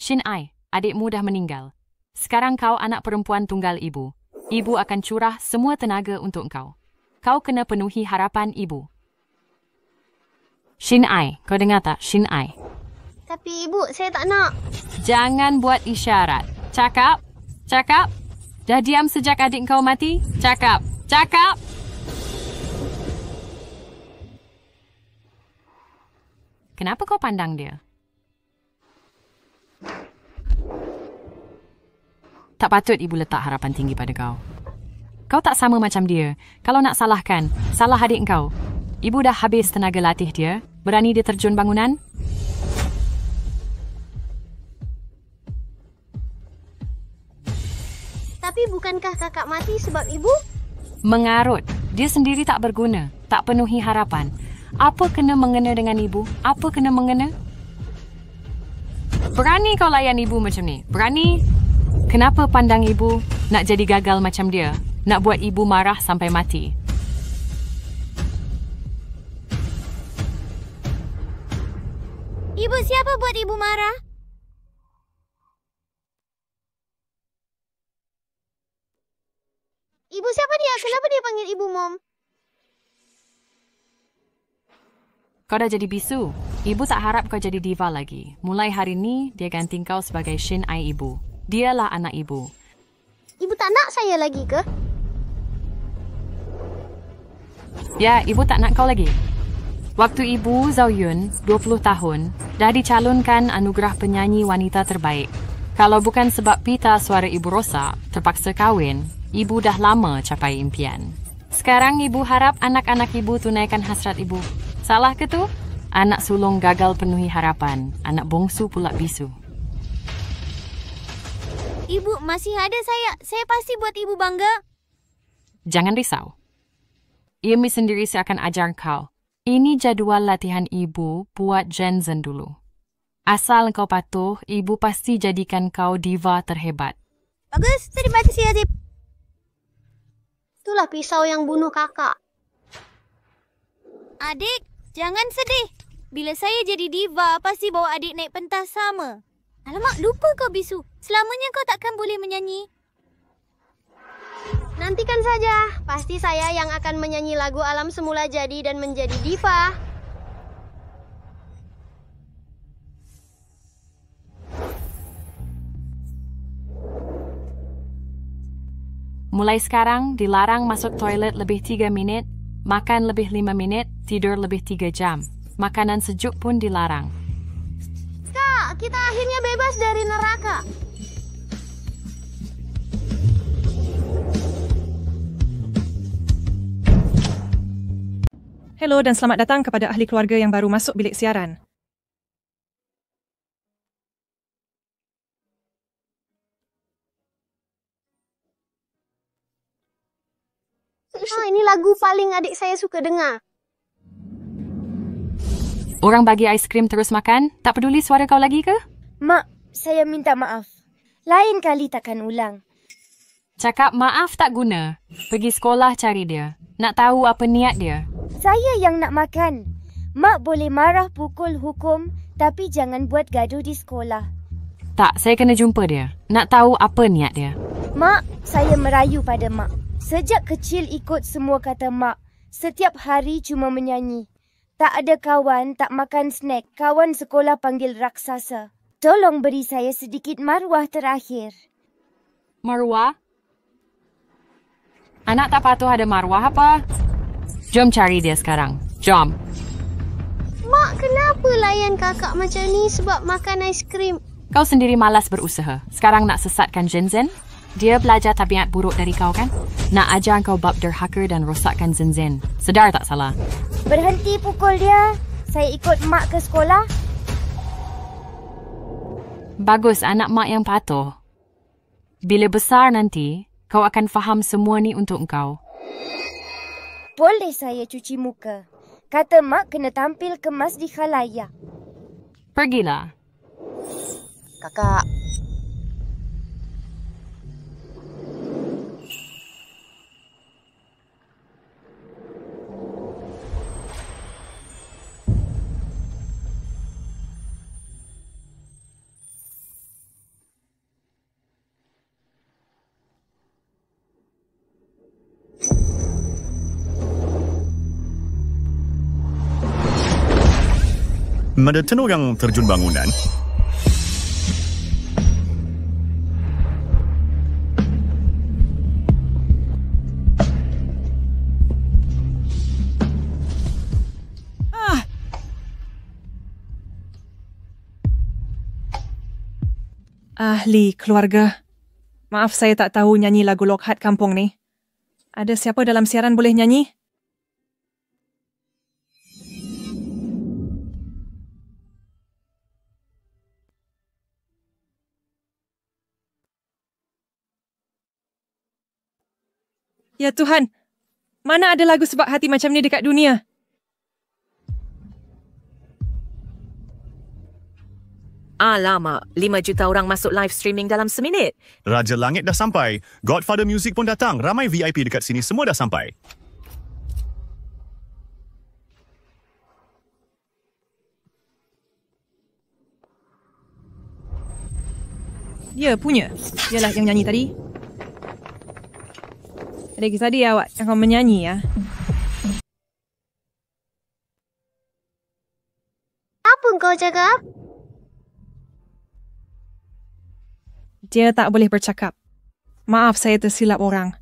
Shin Ai, adikmu dah meninggal. Sekarang kau anak perempuan tunggal ibu. Ibu akan curah semua tenaga untuk kau. Kau kena penuhi harapan ibu. Shin Ai, kau dengar tak? Shin Ai. Tapi ibu, saya tak nak. Jangan buat isyarat. Cakap. Cakap. Dah diam sejak adik kau mati? Cakap. Cakap. Kenapa kau pandang dia? Tak patut ibu letak harapan tinggi pada kau. Kau tak sama macam dia. Kalau nak salahkan, salah adik kau. Ibu dah habis tenaga latih dia. Berani dia terjun bangunan? Tapi bukankah kakak mati sebab ibu? Mengarut. Dia sendiri tak berguna. Tak penuhi harapan. Apa kena mengena dengan ibu? Apa kena mengena? Berani kau layan ibu macam ni? Berani? Kenapa pandang ibu nak jadi gagal macam dia? Nak buat ibu marah sampai mati? Ibu siapa buat ibu marah? Ibu siapa dia? Kenapa dia panggil ibu Mom? Kau dah jadi bisu. Ibu tak harap kau jadi diva lagi. Mulai hari ni, dia ganti kau sebagai Shin Ai ibu. Dialah anak ibu. Ibu tak nak saya lagi ke? Ya, ibu tak nak kau lagi. Waktu ibu, Zhao Yun, 20 tahun, dah dicalonkan anugerah penyanyi wanita terbaik. Kalau bukan sebab pita suara ibu rosak, terpaksa kahwin, ibu dah lama capai impian. Sekarang ibu harap anak-anak ibu tunaikan hasrat ibu. Salah ke tu? Anak sulung gagal penuhi harapan. Anak bongsu pula bisu. Ibu masih ada saya. Saya pasti buat ibu bangga. Jangan risau. Imi sendiri akan ajar kau. Ini jadual latihan ibu buat Shenzhen dulu. Asal kau patuh, ibu pasti jadikan kau diva terhebat. Bagus, terima kasih Azib. Itulah pisau yang bunuh kakak. Adik, jangan sedih. Bila saya jadi diva, pasti bawa adik naik pentas sama. Alamak, lupa kau bisu. Selamanya kau takkan boleh menyanyi. Nantikan saja. Pasti saya yang akan menyanyi lagu Alam Semula Jadi dan menjadi diva. Mulai sekarang, dilarang masuk toilet lebih 3 minit, makan lebih 5 minit, tidur lebih 3 jam. Makanan sejuk pun dilarang. Kak, kita akhirnya bebas dari neraka. Hello dan selamat datang kepada ahli keluarga yang baru masuk bilik siaran. Ini lagu paling adik saya suka dengar. Orang bagi aiskrim terus makan? Tak peduli suara kau lagi ke? Mak, saya minta maaf. Lain kali takkan ulang. Cakap maaf tak guna. Pergi sekolah cari dia. Nak tahu apa niat dia. Saya yang nak makan. Mak boleh marah pukul hukum, tapi jangan buat gaduh di sekolah. Tak, saya kena jumpa dia. Nak tahu apa niat dia. Mak, saya merayu pada mak. Sejak kecil ikut semua kata mak. Setiap hari cuma menyanyi. Tak ada kawan, tak makan snack. Kawan sekolah panggil raksasa. Tolong beri saya sedikit maruah terakhir. Maruah? Anak tak patuh ada maruah apa? Jom cari dia sekarang. Jom. Mak, kenapa layan kakak macam ni sebab makan aiskrim? Kau sendiri malas berusaha. Sekarang nak sesatkan Shenzhen? Dia belajar tabiat buruk dari kau kan? Nak ajar kau bab derhaka dan rosakkan Shenzhen. Sedar tak salah? Berhenti pukul dia. Saya ikut mak ke sekolah. Bagus, anak mak yang patuh. Bila besar nanti, kau akan faham semua ni untuk kau. Boleh saya cuci muka? Kata mak kena tampil kemas di khalayak. Pergilah. Kakak. Ada tenor yang terjun bangunan. Ahli keluarga. Maaf saya tak tahu nyanyi lagu Lokhat kampung ni. Ada siapa dalam siaran boleh nyanyi? Ya Tuhan, mana ada lagu sebab hati macam ni dekat dunia? Alamak, 5 juta orang masuk live streaming dalam seminit. Raja Langit dah sampai. Godfather Music pun datang. Ramai VIP dekat sini. Semua dah sampai. Dia punya. Dialah yang nyanyi tadi. Jadi tadi awak akan menyanyi ya. Apa kau cakap? Dia tak boleh bercakap. Maaf saya tersilap orang.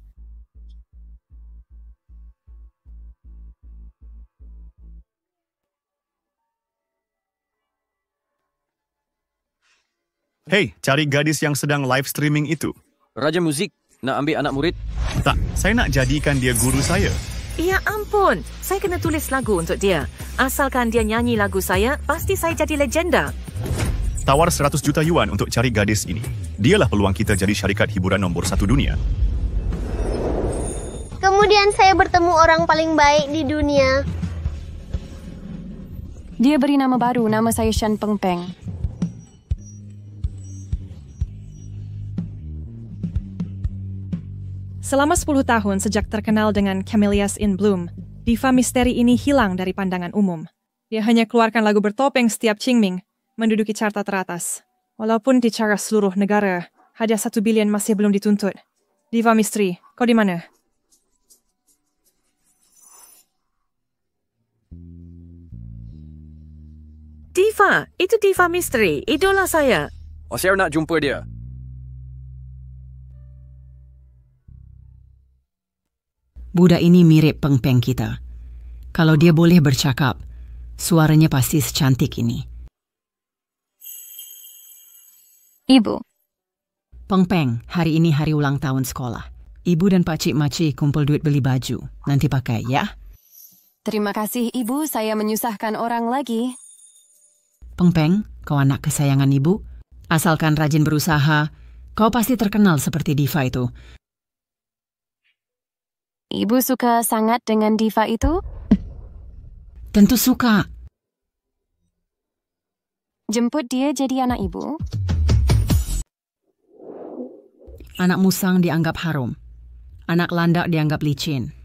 Hey, cari gadis yang sedang live streaming itu. Raja Muzik, nak ambil anak murid? Tak, saya nak jadikan dia guru saya. Ya ampun, saya kena tulis lagu untuk dia. Asalkan dia nyanyi lagu saya, pasti saya jadi legenda. Tawar 100 juta yuan untuk cari gadis ini. Dialah peluang kita jadi syarikat hiburan nombor 1 dunia. Kemudian saya bertemu orang paling baik di dunia. Dia beri nama baru, nama saya Shen Peng Peng. Selama 10 tahun sejak terkenal dengan Camellias in Bloom, diva misteri ini hilang dari pandangan umum. Dia hanya keluarkan lagu bertopeng setiap Qingming, menduduki carta teratas. Walaupun di cara seluruh negara, hadiah 1 bilion masih belum dituntut. Diva misteri, kau di mana? Diva, itu diva misteri, idola saya. Saya nak jumpa dia. Budak ini mirip Peng Peng kita. Kalau dia boleh bercakap, suaranya pasti secantik ini. Ibu. Peng Peng, hari ini hari ulang tahun sekolah. Ibu dan pakcik-makcik kumpul duit beli baju. Nanti pakai, ya? Terima kasih, Ibu. Saya menyusahkan orang lagi. Peng Peng, kau anak kesayangan ibu. Asalkan rajin berusaha, kau pasti terkenal seperti diva itu. Ibu suka sangat dengan diva itu? Tentu suka. Jemput dia jadi anak ibu? Anak musang dianggap harum. Anak landak dianggap licin.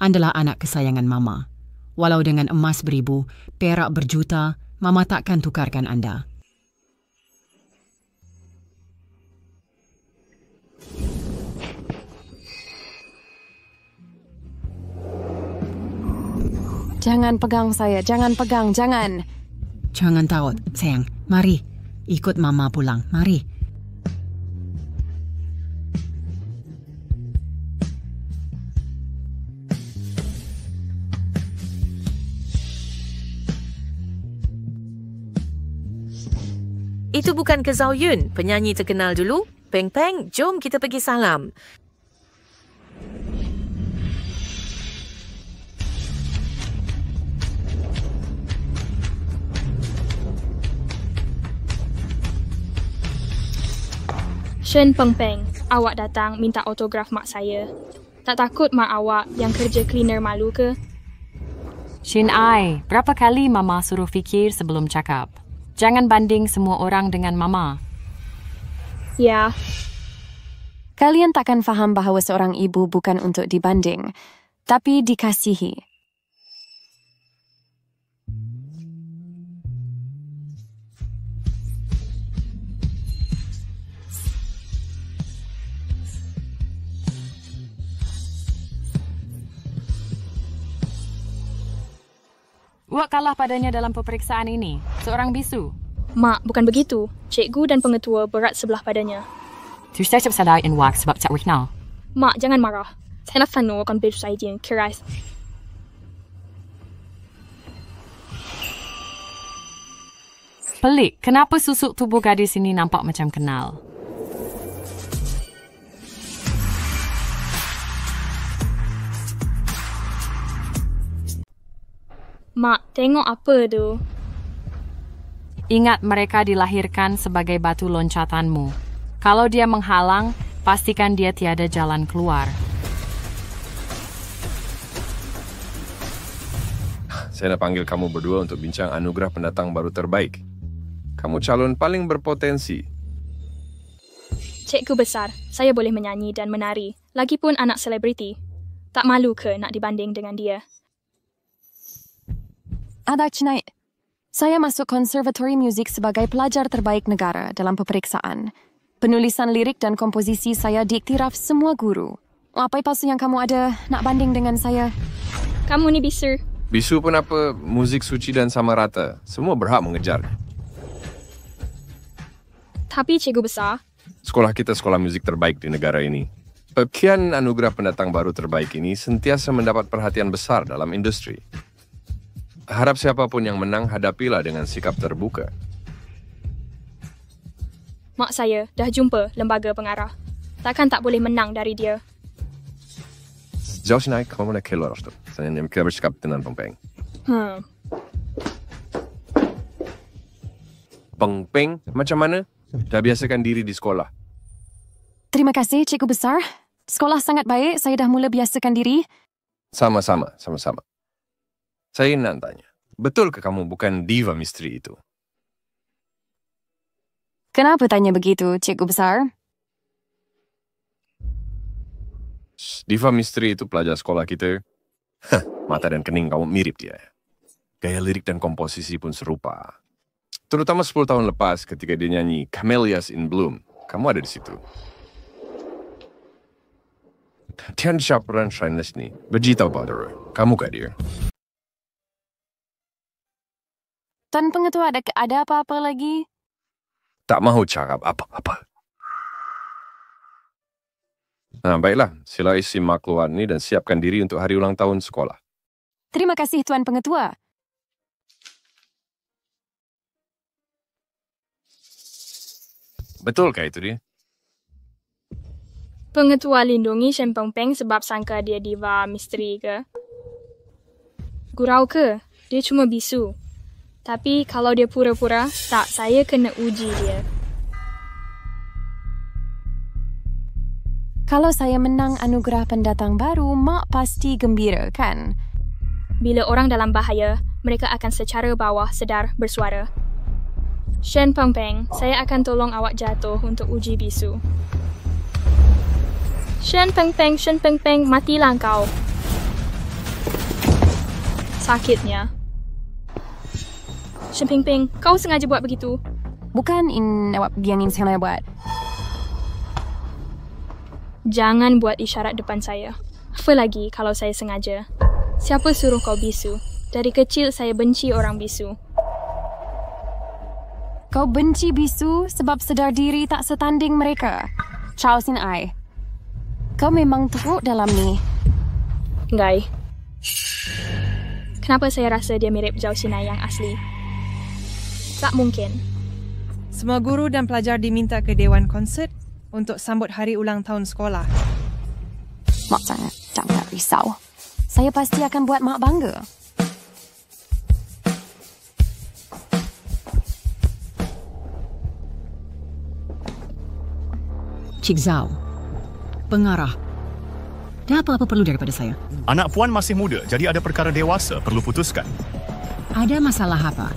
Adalah anak kesayangan Mama. Walau dengan emas beribu, perak berjuta, Mama takkan tukarkan anda. Jangan pegang saya, jangan pegang, jangan. Jangan takut, sayang. Mari, ikut Mama pulang. Mari. Itu bukan ke Zhao Yun, penyanyi terkenal dulu. Peng Peng, jom kita pergi salam. Shen Peng Peng, awak datang minta autograf mak saya. Tak takut mak awak yang kerja cleaner malu ke? Shin Ai, berapa kali Mama suruh fikir sebelum cakap? Jangan banding semua orang dengan Mama. Ya. Kalian takkan faham bahawa seorang ibu bukan untuk dibanding, tapi dikasihi. Awak kalah padanya dalam peperiksaan ini. Seorang bisu. Mak, bukan begitu. Cikgu dan pengetua berat sebelah padanya. Tu saya cepat sadar in wak sebab tak kenal. Mak, jangan marah. Saya nak sanu akan bersaing keras. Pelik, kenapa susuk tubuh gadis ini nampak macam kenal? Mak, tengok apa tu? Ingat mereka dilahirkan sebagai batu loncatanmu. Kalau dia menghalang, pastikan dia tiada jalan keluar. Saya nak panggil kamu berdua untuk bincang anugerah pendatang baru terbaik. Kamu calon paling berpotensi. Cikgu besar, saya boleh menyanyi dan menari. Lagipun anak selebriti. Tak malu ke nak dibanding dengan dia? Adak Cinaid, saya masuk konservatori muzik sebagai pelajar terbaik negara dalam peperiksaan. Penulisan lirik dan komposisi saya diiktiraf semua guru. Apa palsu yang kamu ada nak banding dengan saya? Kamu ni bisu. Bisu pun apa, muzik suci dan sama rata. Semua berhak mengejar. Tapi cikgu besar, sekolah kita sekolah muzik terbaik di negara ini. Pekian anugerah pendatang baru terbaik ini sentiasa mendapat perhatian besar dalam industri. Harap siapapun yang menang hadapilah dengan sikap terbuka. mak saya dah jumpa lembaga pengarah. Takkan tak boleh menang dari dia. Sejauh sini, kamu nak keluar tu. Saya nak bercakap dengan Peng. Peng, macam mana? Dah biasakan diri di sekolah. Terima kasih, Cikgu Besar. Sekolah sangat baik, saya dah mula biasakan diri. Sama-sama. Saya nak tanya, betul ke kamu bukan diva misteri itu? Kenapa tanya begitu, Cikgu Besar? Diva misteri itu pelajar sekolah kita. Mata dan kening kamu mirip dia. Gaya lirik dan komposisi pun serupa. Terutama 10 tahun lepas ketika dia nyanyi Camellias in Bloom. Kamu ada di situ. Tian Chaperan Shrineless ni, berjita pada kamu kah dia? Tuan Pengetua, ada apa-apa lagi? Tak mahu cakap apa-apa. Nah, baiklah. Sila isi mak keluar ni dan siapkan diri untuk hari ulang tahun sekolah. Terima kasih, Tuan Pengetua. Betulkah itu dia? Pengetua lindungi Shen Peng sebab sangka dia diva misteri ke? Gurau ke? Dia cuma bisu. Tapi kalau dia pura-pura, tak, saya kena uji dia. Kalau saya menang anugerah pendatang baru, mak pasti gembira, kan? Bila orang dalam bahaya, mereka akan secara bawah sedar bersuara. Shen Peng, saya akan tolong awak jatuh untuk uji bisu. Shen Peng, matilah kau. Sakitnya. Shen Peng, kau sengaja buat begitu? Bukan yang saya buat. Jangan buat isyarat depan saya. Apa lagi kalau saya sengaja? Siapa suruh kau bisu? Dari kecil saya benci orang bisu. Kau benci bisu sebab sedar diri tak setanding mereka. Charles and I. Kau memang teruk dalam ni. Gai. Kenapa saya rasa dia mirip Zhao Xinai yang asli? Tak mungkin. Semua guru dan pelajar diminta ke Dewan Konsert untuk sambut hari ulang tahun sekolah. Mak jangan risau. Saya pasti akan buat mak bangga. Cik Zhao, pengarah. Dah apa-apa perlu daripada saya? Anak puan masih muda, jadi ada perkara dewasa perlu putuskan. Ada masalah apa?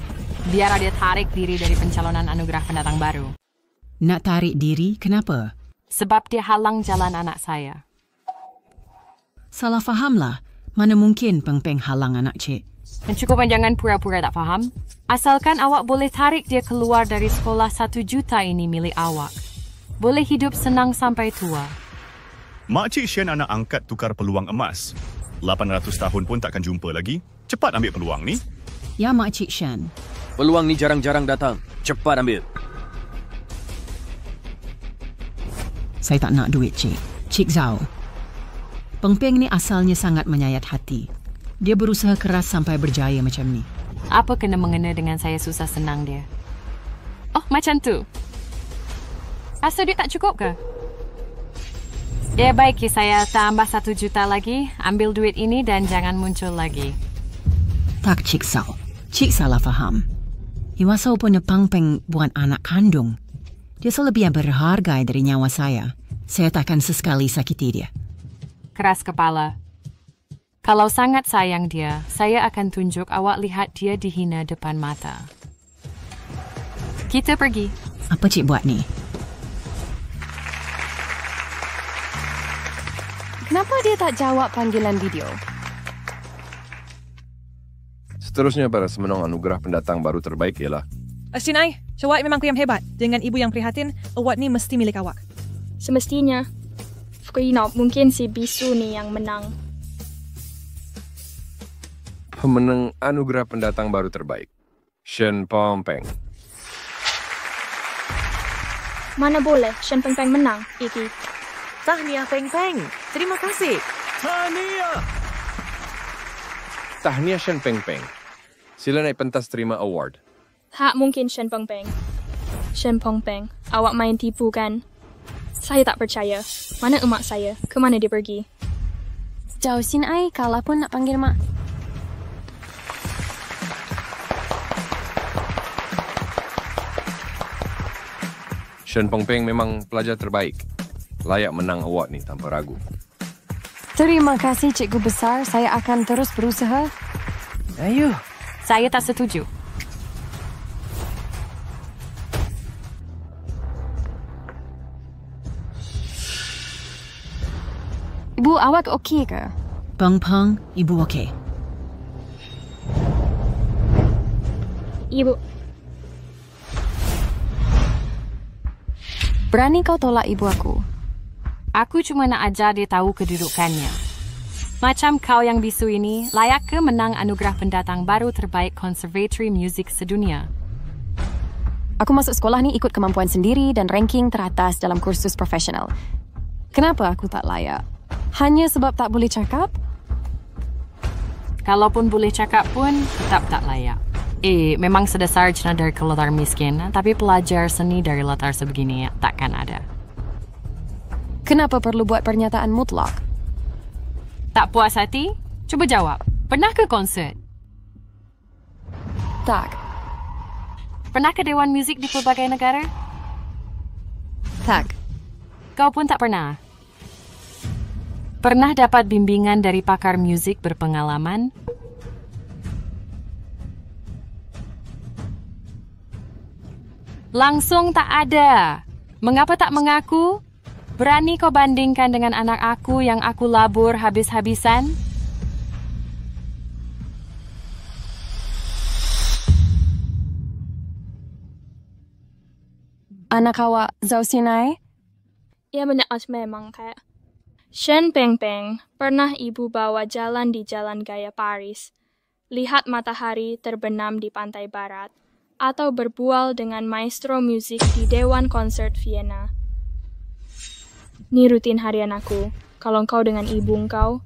Biar dia tarik diri dari pencalonan anugerah pendatang baru. Nak tarik diri? Kenapa? Sebab dia halang jalan anak saya. Salah fahamlah. Mana mungkin Peng halang anak cik? Mencukupan jangan pura-pura tak faham. Asalkan awak boleh tarik dia keluar dari sekolah 1 juta ini milik awak. Boleh hidup senang sampai tua. Makcik Shen anak angkat tukar peluang emas. 800 tahun pun takkan jumpa lagi. Cepat ambil peluang ni. Ya, Makcik Shen. Peluang ni jarang-jarang datang. Cepat ambil. Saya tak nak duit, Cik. Cik Zhao. Peng Peng ni asalnya sangat menyayat hati. Dia berusaha keras sampai berjaya macam ni. Apa kena-mengena dengan saya susah senang dia? Oh, macam tu. Rasa duit tak cukup ke? Ya, baik. Saya tambah 1 juta lagi. Ambil duit ini dan jangan muncul lagi. Tak, Cik Zhao. Cik salah faham. Iwasau punya Peng Peng bukan anak kandung. Dia lebih berharga dari nyawa saya. Saya takkan sesekali sakiti dia. Keras kepala. Kalau sangat sayang dia, saya akan tunjuk awak lihat dia dihina depan mata. Kita pergi. Apa Cik buat ni? Kenapa dia tak jawab panggilan video? Seterusnya para semenong anugerah pendatang baru terbaik ialah Sinai, awak memang yang hebat. Dengan ibu yang prihatin, awak ni mesti milik awak. Semestinya. Mungkin si bisu ni yang menang. pemenang anugerah pendatang baru terbaik, Shen Peng Peng. Mana boleh Shen Peng Peng menang, Iki. Tahniah Peng Peng. Terima kasih. Tahniah Shen Peng Peng. Sila naik pentas terima award. Tak mungkin Shen Peng Peng. Shen Peng Peng, awak main tipu kan? Saya tak percaya. Mana emak saya? Kemana dia pergi? Jauh sin ai, kalah pun nak panggil mak. Shen Peng Peng memang pelajar terbaik. Layak menang award ni tanpa ragu. Terima kasih Cikgu Besar, saya akan terus berusaha. Ayuh, saya tak setuju. Ibu, awak okey ke? Peng Peng, Ibu okey. Ibu. Berani kau tolak ibu aku? Aku cuma nak ajar dia tahu kedudukannya. Macam kau yang bisu ini, layak ke menang anugerah pendatang baru terbaik Conservatory Music sedunia? Aku masuk sekolah ni ikut kemampuan sendiri dan ranking teratas dalam kursus profesional. Kenapa aku tak layak? Hanya sebab tak boleh cakap? Kalaupun boleh cakap pun, tetap tak layak. Memang sedasar jenah dari latar miskin, tapi pelajar seni dari latar sebegini takkan ada. Kenapa perlu buat pernyataan mutlak? Tak puas hati? Cuba jawab. Pernah ke konsert? Tak. Pernah ke dewan muzik di pelbagai negara? Tak. Kau pun tak pernah? Pernah dapat bimbingan dari pakar muzik berpengalaman? Langsung tak ada. Mengapa tak mengaku? Berani kau bandingkan dengan anak aku yang aku labur habis-habisan? Anak awak, Zhao Sinai? Ya menaas memang kayak. Shen Peng Peng, pernah ibu bawa jalan di Jalan Gaya Paris, lihat matahari terbenam di pantai barat, atau berbual dengan maestro musik di Dewan Konsert Vienna. Ni rutin harian aku. Kalau kau dengan ibu kau,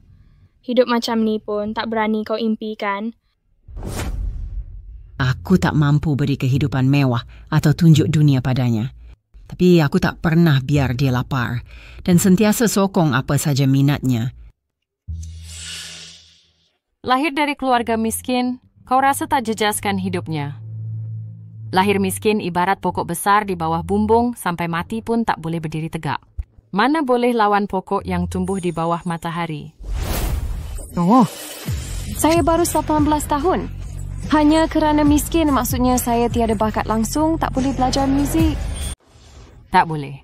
hidup macam ni pun tak berani kau impikan. Aku tak mampu beri kehidupan mewah atau tunjuk dunia padanya. Tapi aku tak pernah biar dia lapar dan sentiasa sokong apa saja minatnya. Lahir dari keluarga miskin, kau rasa tak jejaskan hidupnya. Lahir miskin ibarat pokok besar di bawah bumbung sampai mati pun tak boleh berdiri tegak. Mana boleh lawan pokok yang tumbuh di bawah matahari? Oh, saya baru 18 tahun. Hanya kerana miskin maksudnya saya tiada bakat langsung tak boleh belajar muzik. Tak boleh.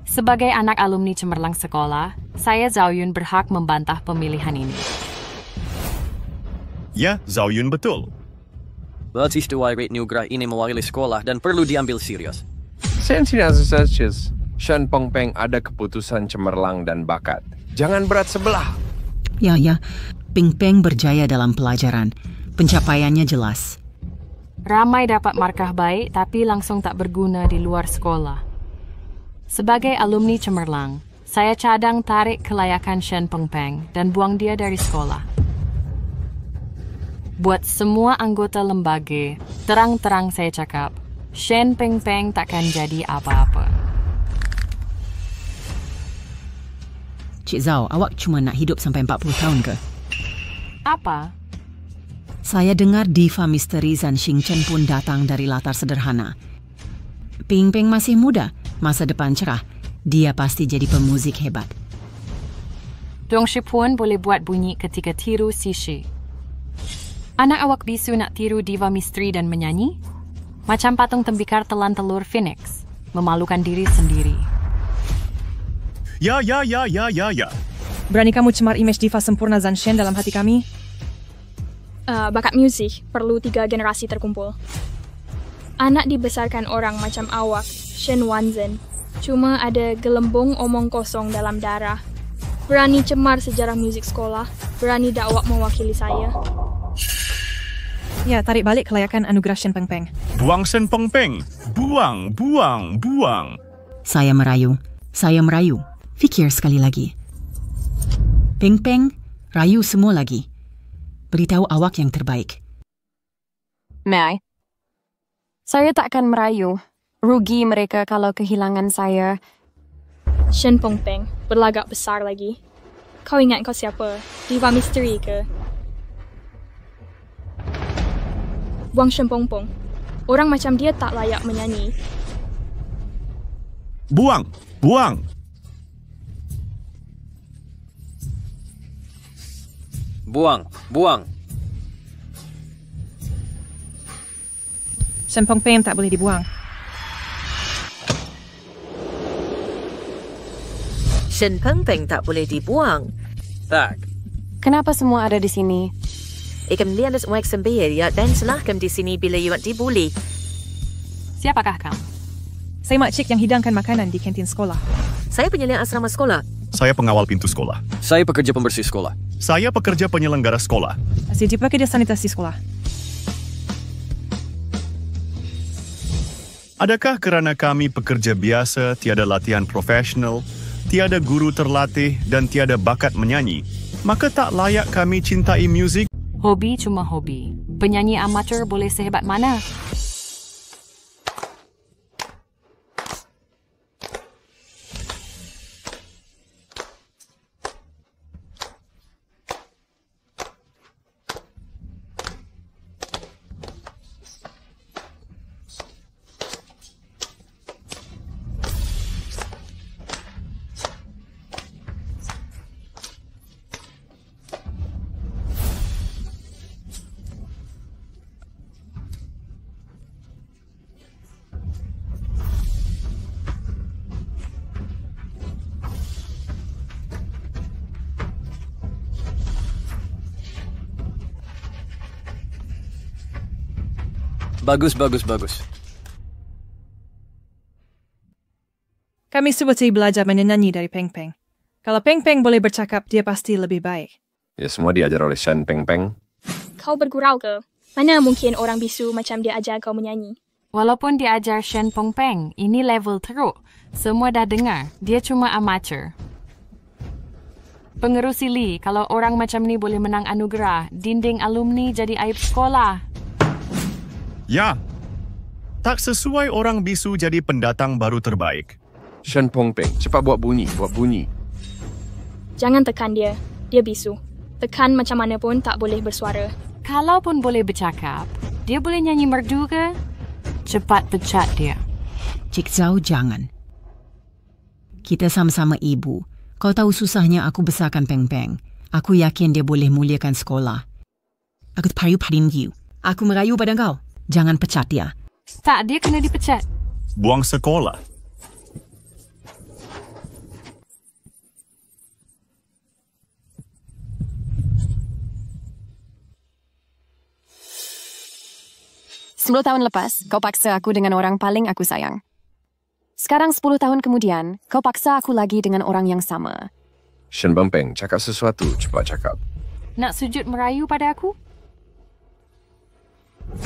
Sebagai anak alumni cemerlang sekolah, saya Zhao Yun berhak membantah pemilihan ini. Ya, Zhao Yun betul. Beasiswa rate anugerah ini mewakili sekolah dan perlu diambil serius. Sensibilitas Shen Peng Peng ada keputusan cemerlang dan bakat. Jangan berat sebelah. Ya. Peng Peng berjaya dalam pelajaran. Pencapaiannya jelas. Ramai dapat markah baik tapi langsung tak berguna di luar sekolah. Sebagai alumni cemerlang, saya cadang tarik kelayakan Shen Pengpeng dan buang dia dari sekolah. Buat semua anggota lembaga, terang-terang saya cakap, Shen Pengpeng takkan jadi apa-apa. Cik Zhao, awak cuma nak hidup sampai 40 tahun ke? Apa? Saya dengar diva misteri Zhan Xingchen pun datang dari latar sederhana. Pengpeng masih muda, masa depan cerah. Dia pasti jadi pemuzik hebat. Dong Shi pun boleh buat bunyi ketika tiru Sishi. Anak awak bisu nak tiru diva misteri dan menyanyi? Macam patung tembikar telan telur Phoenix, memalukan diri sendiri. Ya. Berani kamu cemar imej diva sempurna Zhan Shen dalam hati kami? Bakat muzik perlu 3 generasi terkumpul. Anak dibesarkan orang macam awak, Shen Wanzhen. Cuma ada gelembung omong kosong dalam darah. Berani cemar sejarah muzik sekolah. Berani dakwah mewakili saya. Ya, tarik balik kelayakan anugerah Shen Pengpeng. Buang Shen Pengpeng. Buang. Saya merayu. Fikir sekali lagi. Pengpeng, rayu semua lagi. Beritahu awak yang terbaik. May I? Saya takkan merayu. Rugi mereka kalau kehilangan saya. Shen Pengpeng berlagak besar lagi. Kau ingat kau siapa? Diva misteri ke? Buang Shen Pengpeng. Orang macam dia tak layak menyanyi. Buang. Shen Pengpeng tak boleh dibuang. Shen Pengpeng tak boleh dibuang. Tak. Kenapa semua ada di sini? Ikam lihat semua eksembiar ya dan selahkan di sini bila you dibuli. Siapakah kau? Saya makcik yang hidangkan makanan di kantin sekolah. Saya penyelidik asrama sekolah. Saya pengawal pintu sekolah. Saya pekerja pembersih sekolah. Saya pekerja penyelenggara sekolah. Saya pakai dia sanitasi sekolah. Adakah kerana kami pekerja biasa, tiada latihan profesional, tiada guru terlatih dan tiada bakat menyanyi, maka tak layak kami cintai muzik? Hobi cuma hobi. Penyanyi amatur boleh sehebat mana? Bagus. Kami seperti belajar menyanyi dari Pengpeng. Kalau Pengpeng boleh bercakap, dia pasti lebih baik. Ya, semua diajar oleh Shen Pengpeng. Kau bergurau ke? Mana mungkin orang bisu macam dia ajar kau menyanyi? Walaupun dia ajar Shen Pengpeng, ini level teruk. Semua dah dengar, dia cuma amatur. Pengerusi Lee, kalau orang macam ni boleh menang anugerah, dinding alumni jadi aib sekolah. Ya. Tak sesuai orang bisu jadi pendatang baru terbaik. Shen Pengpeng, cepat buat bunyi. Jangan tekan dia. Dia bisu. Tekan macam mana pun tak boleh bersuara. Kalaupun boleh bercakap, dia boleh nyanyi merdu ke? Cepat pecat dia. Cik Zhao, jangan. Kita sama-sama ibu. Kau tahu susahnya aku besarkan Pengpeng. Aku yakin dia boleh muliakan sekolah. Aku terpayu padamu. Aku merayu pada kau. Jangan pecat dia. Tak, dia kena dipecat. Buang sekolah. Sepuluh tahun lepas, kau paksa aku dengan orang paling aku sayang. Sekarang 10 tahun kemudian, kau paksa aku lagi dengan orang yang sama. Shen Pengpeng, cakap sesuatu. Cepat cakap. Nak sujud merayu pada aku?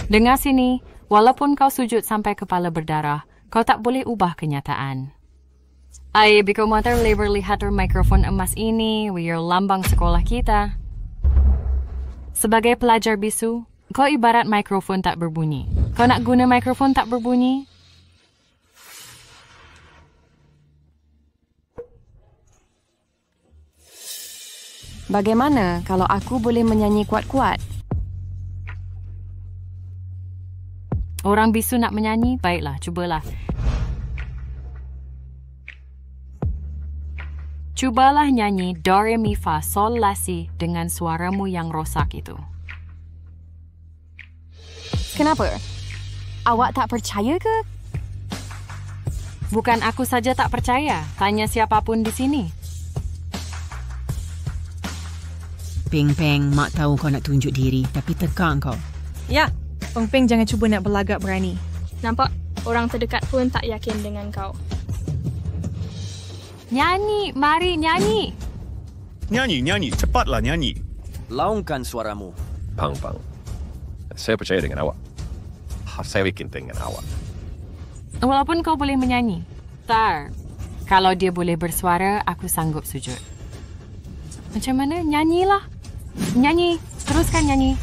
Dengar sini, walaupun kau sujud sampai kepala berdarah, kau tak boleh ubah kenyataan. Biko Mother Labor lihat mikrofon emas ini, wir lambang sekolah kita. Sebagai pelajar bisu, kau ibarat mikrofon tak berbunyi. Kau nak guna mikrofon tak berbunyi? Bagaimana kalau aku boleh menyanyi kuat-kuat? Orang bisu nak menyanyi? Baiklah, cubalah. Cubalah nyanyi Do, Re, Mi, Fa, Sol, La, Si dengan suaramu yang rosak itu. Kenapa? Awak tak percaya ke? Bukan aku saja tak percaya. Tanya siapapun di sini. Peng Peng, Mak tahu kau nak tunjuk diri, tapi tekak kau. Ya, Peng Peng jangan cuba nak berlagak berani. Nampak? Orang terdekat pun tak yakin dengan kau. Nyanyi, mari nyanyi. Nyanyi, cepatlah nyanyi. Laungkan suaramu. Pang. Saya percaya dengan awak. Saya yakin dengan awak. Walaupun kau boleh menyanyi. Kalau dia boleh bersuara, aku sanggup sujud. Macam mana? Nyanyilah. Nyanyi. Teruskan nyanyi.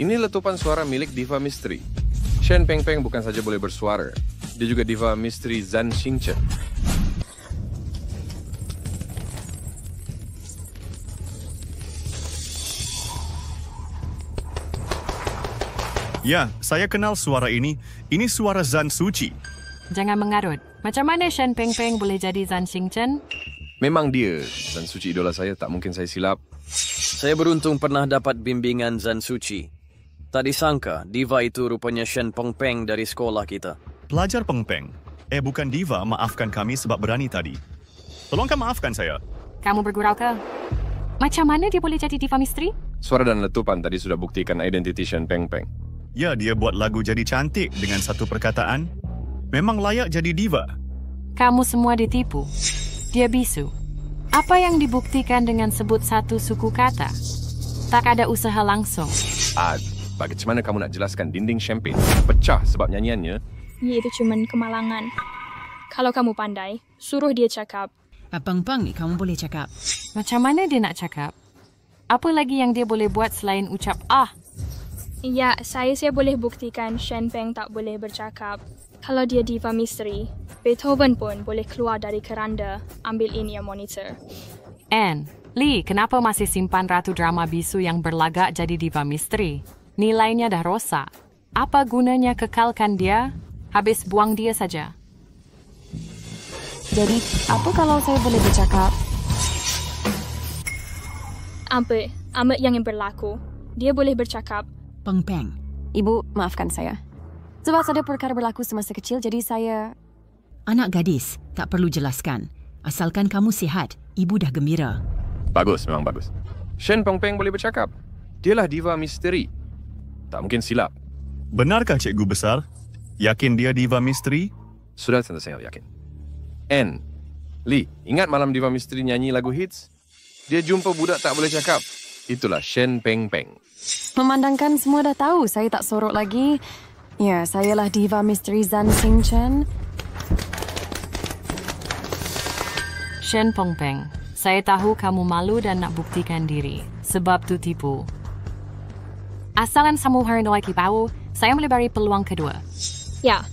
Ini letupan suara milik diva misteri. Shen Peng Peng bukan saja boleh bersuara, dia juga diva misteri Zhan Xingchen. Ya, saya kenal suara ini. Ini suara Zhan Suci. Jangan mengarut. Macam mana Shen Peng Peng boleh jadi Zhan Xingchen? Memang dia. Zhan Suci idola saya, tak mungkin saya silap. Saya beruntung pernah dapat bimbingan Zhan Suci. Tak disangka, diva itu rupanya Shen Peng Peng dari sekolah kita. Pelajar Peng Peng. Bukan diva, maafkan kami sebab berani tadi. Tolongkan maafkan saya. Kamu bergurau ke? Macam mana dia boleh jadi diva misteri? Suara dan letupan tadi sudah buktikan identiti Shen Peng Peng. Ya, dia buat lagu jadi cantik dengan satu perkataan. Memang layak jadi diva. Kamu semua ditipu. Dia bisu. Apa yang dibuktikan dengan sebut satu suku kata? Tak ada usaha langsung. Bagaimana kamu nak jelaskan dinding champagne pecah sebab nyanyiannya? Itu cuma kemalangan. Kalau kamu pandai, suruh dia cakap. Pang ni kamu boleh cakap. Macam mana dia nak cakap? Apa lagi yang dia boleh buat selain ucap ah? Ya, saya boleh buktikan Shen Peng tak boleh bercakap. Kalau dia diva misteri, Beethoven pun boleh keluar dari keranda, ambil in-ear monitor. Lee, kenapa masih simpan ratu drama bisu yang berlagak jadi diva misteri? Nilainya dah rosak. Apa gunanya kekalkan dia? Habis buang dia saja. Jadi, apa kalau saya boleh bercakap? Apa yang berlaku? Dia boleh bercakap. Peng Peng. Ibu, maafkan saya. Sebab ada perkara berlaku semasa kecil, jadi saya... Anak gadis, tak perlu jelaskan. Asalkan kamu sihat, ibu dah gembira. Bagus, memang bagus. Shen Peng Peng boleh bercakap. Dialah diva misteri. Tak mungkin silap. Benarkah Cikgu Besar? Yakin dia diva misteri? Sudah tentu saya yakin. Lee, ingat malam diva misteri nyanyi lagu hits? Dia jumpa budak tak boleh cakap. Itulah Shen Peng Peng. Memandangkan semua dah tahu, saya tak sorok lagi. Ya, sayalah diva misteri Zhan Xingchen. Shen Peng Peng, saya tahu kamu malu dan nak buktikan diri. Sebab tu tipu. Asalan samu hari lagi bau, saya boleh beri peluang kedua. Ya,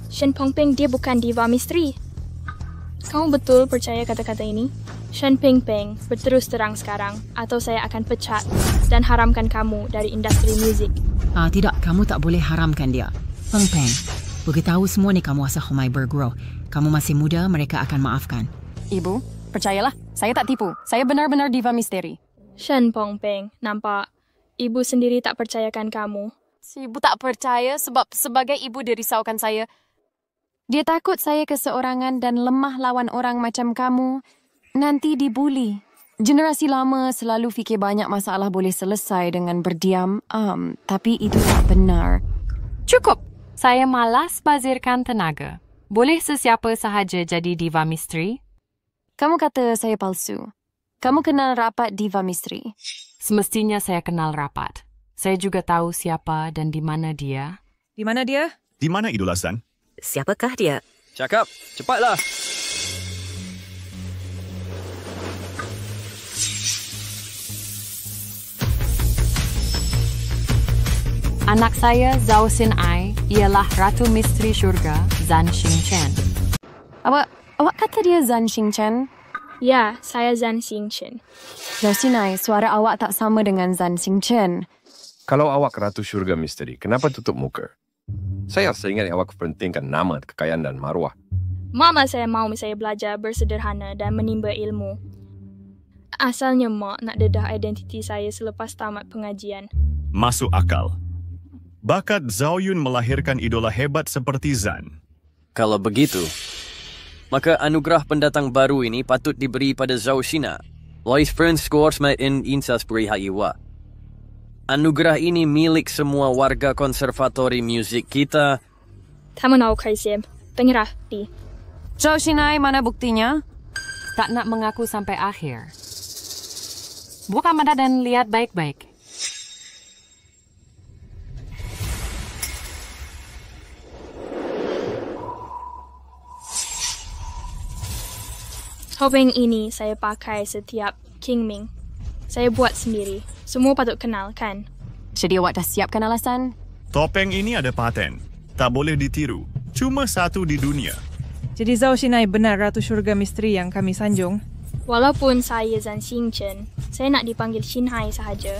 Shen Peng Peng dia bukan diva misteri. Kamu betul percaya kata-kata ini? Shen Peng Peng berterus terang sekarang, atau saya akan pecat dan haramkan kamu dari industri muzik. Tidak, kamu tak boleh haramkan dia. Peng Peng, beritahu semua ni kamu asal Homai bergrow. Kamu masih muda, mereka akan maafkan. Ibu, percayalah, saya tak tipu. Saya benar-benar diva misteri. Shen Peng Peng, nampak? Ibu sendiri tak percayakan kamu. Si ibu tak percaya sebab sebagai ibu dia risaukan saya. Dia takut saya keseorangan dan lemah lawan orang macam kamu. Nanti dibuli. Generasi lama selalu fikir banyak masalah boleh selesai dengan berdiam. Tapi itu tak benar. Cukup. Saya malas bazirkan tenaga. Boleh sesiapa sahaja jadi diva misteri? Kamu kata saya palsu. Kamu kenal rapat diva misteri? Semestinya saya kenal rapat. Saya juga tahu siapa dan di mana dia. Di mana dia? Di mana Idola Zan? Siapakah dia? Cakap, cepatlah. Anak saya, Zhao Xin Ai, ialah Ratu Misteri Syurga, Zan Xingchen. Awak kata dia Zan Xingchen? Ya, saya Zan Xingchen. Zhao Xin Ai, suara awak tak sama dengan Zan Xingchen. Kalau awak Ratu Syurga Misteri, kenapa tutup muka? Saya ingat awak pentingkan nama, kekayaan dan maruah. Mama saya mahu saya belajar bersederhana dan menimba ilmu. Asalnya mak nak dedah identiti saya selepas tamat pengajian. Masuk akal. Bakat Zhao Yun melahirkan idola hebat seperti Zan. Kalau begitu, maka anugerah pendatang baru ini patut diberi pada Zhao Xina. Lois Prince Scoresmat in Insas Berihayiwa. Anugerah ini milik semua warga konservatori muzik kita. Taman au kaisib. Dengarah, Di. Zhao Xin Ai, mana buktinya? Tak nak mengaku sampai akhir. Buka mata dan lihat baik-baik. Topeng ini saya pakai setiap Qingming. Saya buat sendiri. Semua patut kenal, kan? Jadi awak dah siapkan alasan? Topeng ini ada paten. Tak boleh ditiru. Cuma satu di dunia. Jadi Zhao Xin Ai benar Ratu Syurga Misteri yang kami sanjung? Walaupun saya Zan Xingchen, saya nak dipanggil Xin Hai sahaja.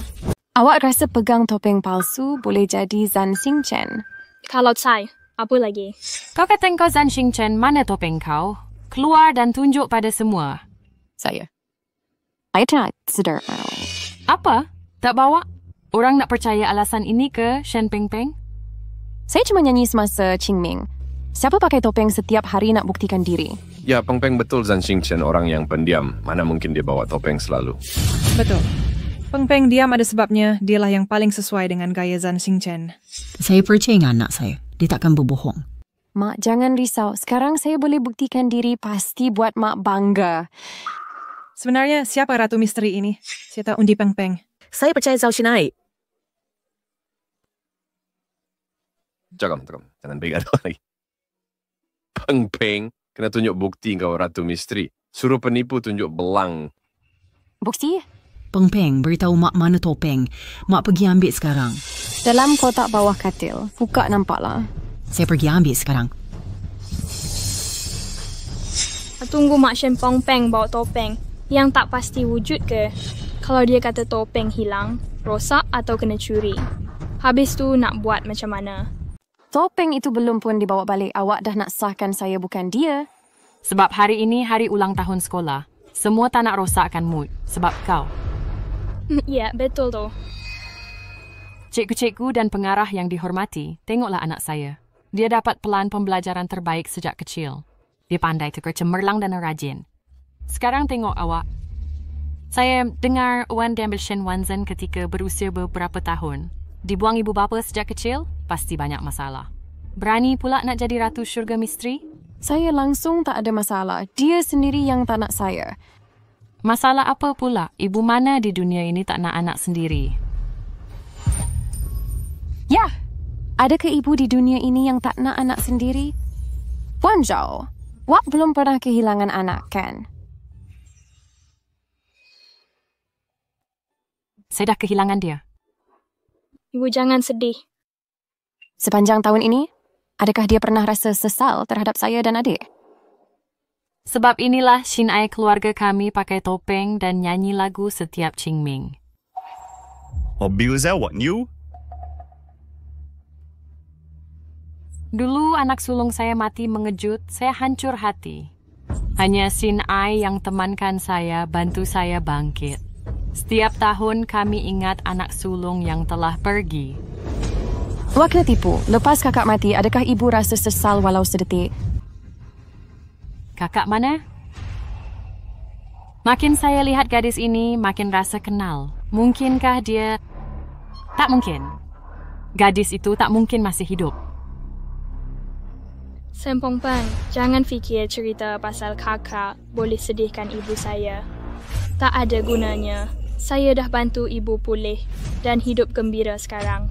Awak rasa pegang topeng palsu boleh jadi Zan Xingchen? Kalau saya, apa lagi? Kau kata kau Zan Xingchen, mana topeng kau? Keluar dan tunjuk pada semua. Saya tak sedar. Apa? Tak bawa? Orang nak percaya alasan ini ke, Shen Pengpeng? Saya cuma nyanyi semasa Qingming. Siapa pakai topeng setiap hari nak buktikan diri? Ya, Pengpeng betul Zan Xingchen orang yang pendiam. Mana mungkin dia bawa topeng selalu. Betul. Pengpeng diam ada sebabnya. Dialah yang paling sesuai dengan gaya Zan Xingchen. Saya percaya dengan anak saya. Dia takkan berbohong. Mak, jangan risau. Sekarang saya boleh buktikan diri, pasti buat Mak bangga. Sebenarnya, siapa Ratu Misteri ini? Saya tak undi Pengpeng. Saya percaya Zhao Xin Ai. Jangan bergaduh lagi. Pengpeng, kena tunjuk bukti kau Ratu Misteri. Suruh penipu tunjuk belang. Bukti? Pengpeng, beritahu Mak mana topeng. Mak pergi ambil sekarang. Dalam kotak bawah katil. Buka nampaklah. Saya pergi ambil sekarang. Tunggu Mak Shen Pengpeng bawa topeng. Yang tak pasti wujud ke? Kalau dia kata topeng hilang, rosak atau kena curi. Habis tu nak buat macam mana? Topeng itu belum pun dibawa balik. Awak dah nak sahkan saya bukan dia. Sebab hari ini hari ulang tahun sekolah. Semua tak nak rosakkan mood. Sebab kau. Ya, betul tu. Cikgu-cikgu dan pengarah yang dihormati, tengoklah anak saya. Dia dapat pelan pembelajaran terbaik sejak kecil. Dia pandai tukar cemerlang dan rajin. Sekarang tengok awak. Saya dengar Wan diambil Shen Wanzhen ketika berusia beberapa tahun. Dibuang ibu bapa sejak kecil, pasti banyak masalah. Berani pula nak jadi Ratu Syurga Misteri? Saya langsung tak ada masalah. Dia sendiri yang tak nak saya. Masalah apa pula? Ibu mana di dunia ini tak nak anak sendiri? Ya, adakah ibu di dunia ini yang tak nak anak sendiri? Wan Zhao, awak belum pernah kehilangan anak, kan? Saya dah kehilangan dia. Ibu jangan sedih. Sepanjang tahun ini, adakah dia pernah rasa sesal terhadap saya dan adik? Sebab inilah Xin Ai keluarga kami pakai topeng dan nyanyi lagu setiap Qingming. Biuza what new? Dulu anak sulung saya mati mengejut, saya hancur hati. Hanya Xin Ai yang temankan saya, bantu saya bangkit. Setiap tahun kami ingat anak sulung yang telah pergi. Awak kena tipu. Lepas kakak mati, adakah ibu rasa sesal walau sedetik? Kakak mana? Makin saya lihat gadis ini, makin rasa kenal. Mungkinkah dia... Tak mungkin. Gadis itu tak mungkin masih hidup. Sempong Peng, jangan fikir cerita pasal kakak boleh sedihkan ibu saya. Tak ada gunanya. Saya dah bantu ibu pulih dan hidup gembira sekarang.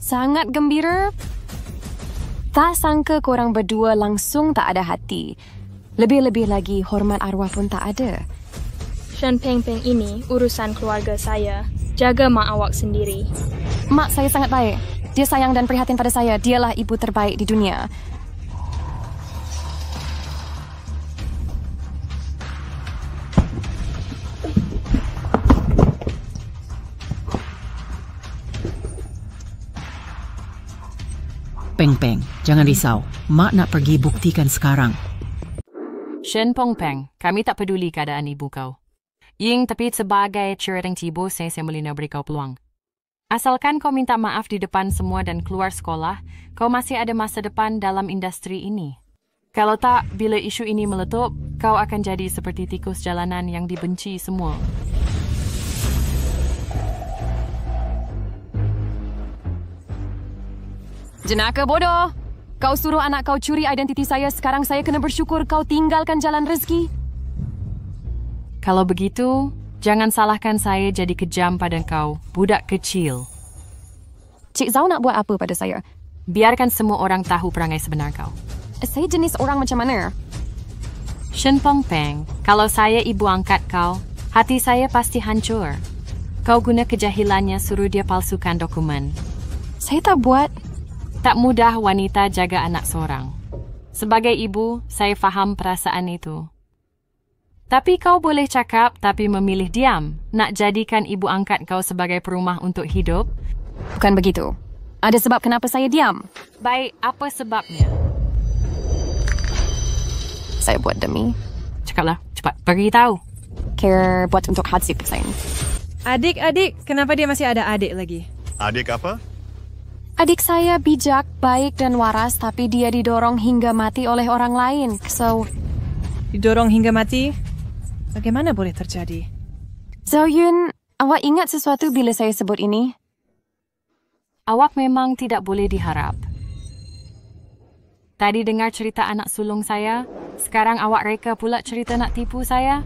Sangat gembira? Tak sangka korang berdua langsung tak ada hati. Lebih-lebih lagi hormat arwah pun tak ada. Shen Peng Peng ini urusan keluarga saya. Jaga mak awak sendiri. Mak saya sangat baik. Dia sayang dan prihatin pada saya. Dialah ibu terbaik di dunia. Peng Peng, jangan risau. Mak nak pergi buktikan sekarang. Shen Pong Peng, kami tak peduli keadaan ibu kau. Ying, tapi sebagai cerita cibo, saya boleh nak beri kau peluang. Asalkan kau minta maaf di depan semua dan keluar sekolah, kau masih ada masa depan dalam industri ini. Kalau tak, bila isu ini meletup, kau akan jadi seperti tikus jalanan yang dibenci semua. Jenaka bodoh. Kau suruh anak kau curi identiti saya, sekarang saya kena bersyukur kau tinggalkan jalan rezeki. Kalau begitu, jangan salahkan saya jadi kejam pada kau, budak kecil. Cik Zhao nak buat apa pada saya? Biarkan semua orang tahu perangai sebenar kau. Saya jenis orang macam mana? Shen Pong Peng, kalau saya ibu angkat kau, hati saya pasti hancur. Kau guna kejahilannya suruh dia palsukan dokumen. Saya tak buat. Tak mudah wanita jaga anak seorang. Sebagai ibu, saya faham perasaan itu. Tapi kau boleh cakap tapi memilih diam. Nak jadikan ibu angkat kau sebagai perumah untuk hidup? Bukan begitu. Ada sebab kenapa saya diam. Baik, apa sebabnya? Saya buat demi. Cakaplah, cepat beritahu. Care buat untuk hasil pesaing. Adik, kenapa dia masih ada adik lagi? Adik apa? Adik saya bijak, baik dan waras, tapi dia didorong hingga mati oleh orang lain. So, didorong hingga mati? Bagaimana boleh terjadi? Zhao Yun, awak ingat sesuatu bila saya sebut ini? Awak memang tidak boleh diharap. Tadi dengar cerita anak sulung saya, sekarang awak reka pula cerita nak tipu saya?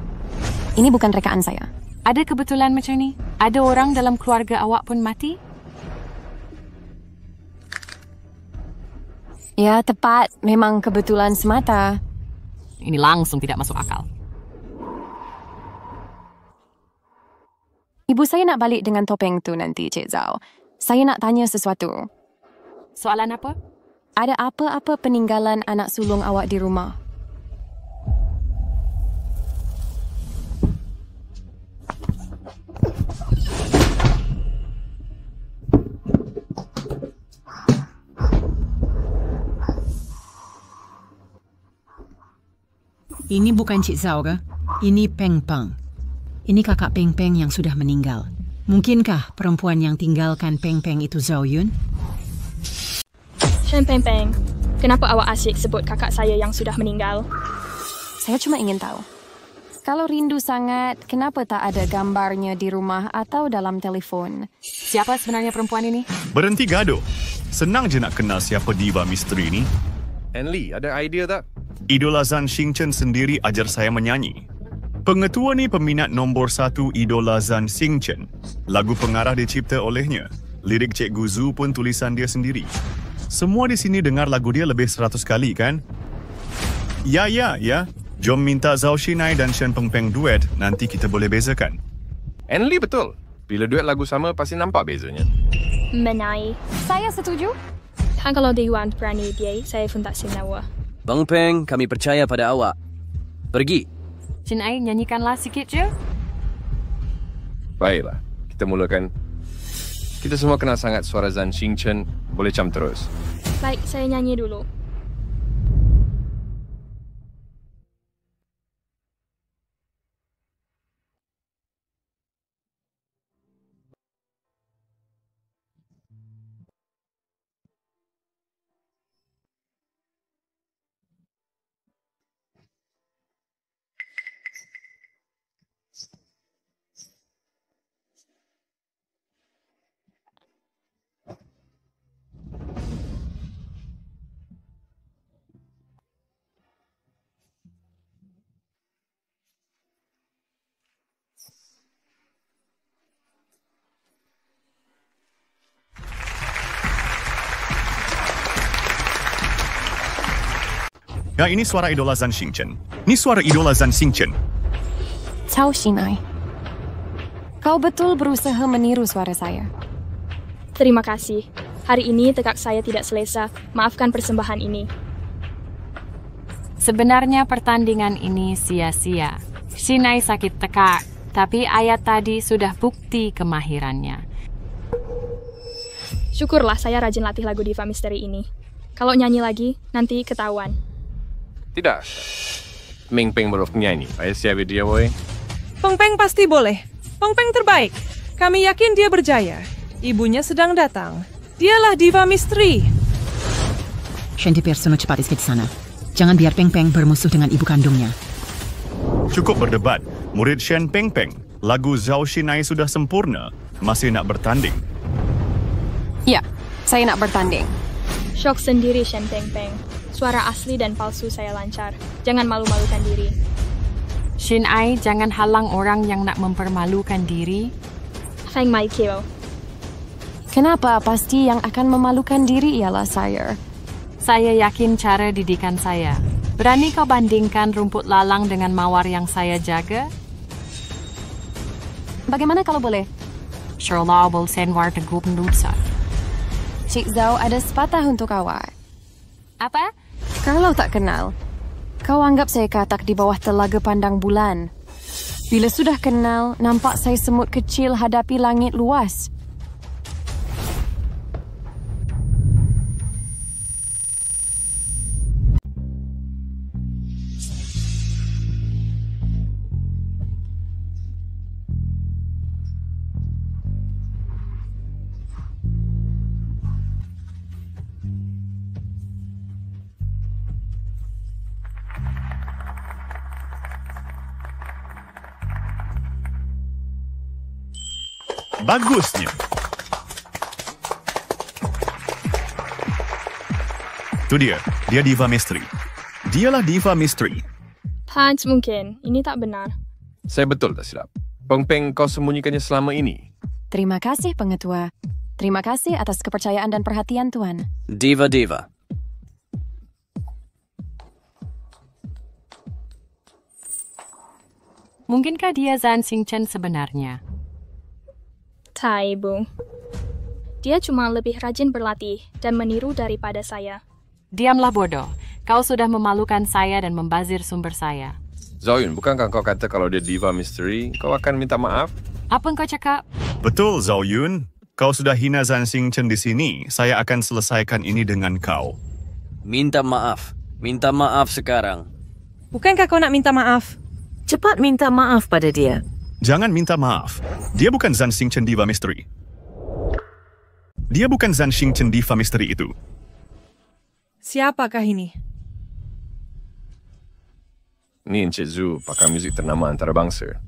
Ini bukan rekaan saya. Ada kebetulan macam ni? Ada orang dalam keluarga awak pun mati? Ya, tepat. Memang kebetulan semata. Ini langsung tidak masuk akal. Ibu saya nak balik dengan topeng tu nanti, Cik Zhao. Saya nak tanya sesuatu. Soalan apa? Ada apa-apa peninggalan anak sulung awak di rumah? Ini bukan Cik Zhao ke? Ini Peng Peng. Ini kakak Peng Peng yang sudah meninggal. Mungkinkah perempuan yang tinggalkan Peng Peng itu Zhao Yun? Shen Peng Peng, kenapa awak asyik sebut kakak saya yang sudah meninggal? Saya cuma ingin tahu. Kalau rindu sangat, kenapa tak ada gambarnya di rumah atau dalam telefon? Siapa sebenarnya perempuan ini? Berhenti gaduh. Senang je nak kenal siapa diva misteri ni. Anli, ada idea tak? Idola Zhan Xingchen sendiri ajar saya menyanyi. Pengetua ni peminat nombor 1 idola Zhan Xingchen. Lagu pengarah dicipta olehnya. Lirik Cikgu Zhu pun tulisan dia sendiri. Semua di sini dengar lagu dia lebih 100 kali kan? Ya. Jom minta Zhao Xinai dan Shen Peng Peng duet, nanti kita boleh bezakan. Anli betul. Bila duet lagu sama, pasti nampak bezanya. Menai. Saya setuju. Dan kalau Dewan berani dia, saya pun tak senawa. Bang Peng, kami percaya pada awak. Pergi. Chin Ai, nyanyikanlah sikit je. Baiklah, kita mulakan. Kita semua kenal sangat suara Zhan Xingchen. Boleh cam terus. Baik, saya nyanyi dulu. Ya, ini suara idola Zhang Xingchen. Ini suara idola Zhang Xingchen. Cao Xinai. Kau betul berusaha meniru suara saya. Terima kasih. Hari ini tekak saya tidak selesa. Maafkan persembahan ini. Sebenarnya pertandingan ini sia-sia. Xinai sakit tekak, tapi ayat tadi sudah bukti kemahirannya. Syukurlah saya rajin latih lagu Diva Misteri ini. Kalau nyanyi lagi, nanti ketahuan. Tidak. Ming Peng baru nyanyi. Ayah siapa dia, boy? Peng Peng pasti boleh. Peng Peng terbaik. Kami yakin dia berjaya. Ibunya sedang datang. Dialah Diva Misteri. Shen Persono cepat escape di sana. Jangan biar Peng Peng bermusuh dengan ibu kandungnya. Cukup berdebat. Murid Shen Peng Peng. Lagu Zhao Xinai sudah sempurna. Masih nak bertanding. Ya, saya nak bertanding. Syok sendiri Shen Peng Peng. Suara asli dan palsu saya lancar. Jangan malu-malukan diri. Xinai, jangan halang orang yang nak mempermalukan diri. Feng Mai Kiao. Kenapa pasti yang akan memalukan diri ialah saya? Saya yakin cara didikan saya. Berani kau bandingkan rumput lalang dengan mawar yang saya jaga? Bagaimana kalau boleh? Sherlaw will send war teguh pendudsa. Cik Zhao ada sepatah untuk awak. Apa? Kalau tak kenal, kau anggap saya katak di bawah telaga pandang bulan. Bila sudah kenal, nampak saya semut kecil hadapi langit luas. Bagusnya. Itu dia Diva Misteri. Dialah Diva Misteri. Punch mungkin, ini tak benar. Saya betul tak silap. Peng Peng kau sembunyikannya selama ini. Terima kasih, Pengetua. Terima kasih atas kepercayaan dan perhatian, Tuan. Diva. Mungkinkah dia Zhang Xingchen sebenarnya? Tak, Ibu. Dia cuma lebih rajin berlatih dan meniru daripada saya. Diamlah bodoh. Kau sudah memalukan saya dan membazir sumber saya. Zhao Yun, bukankah kau kata kalau dia Diva Misteri, kau akan minta maaf? Apa kau cakap? Betul, Zhao Yun. Kau sudah hina Zhang Xingchen di sini. Saya akan selesaikan ini dengan kau. Minta maaf. Minta maaf sekarang. Bukankah kau nak minta maaf? Cepat minta maaf pada dia. Jangan minta maaf. Dia bukan Zhang Xingchen Diva Misteri. Dia bukan Zhang Xingchen Diva Misteri itu. Siapakah ini? Ni Encik Zhu, pakar muzik ternama antarabangsa.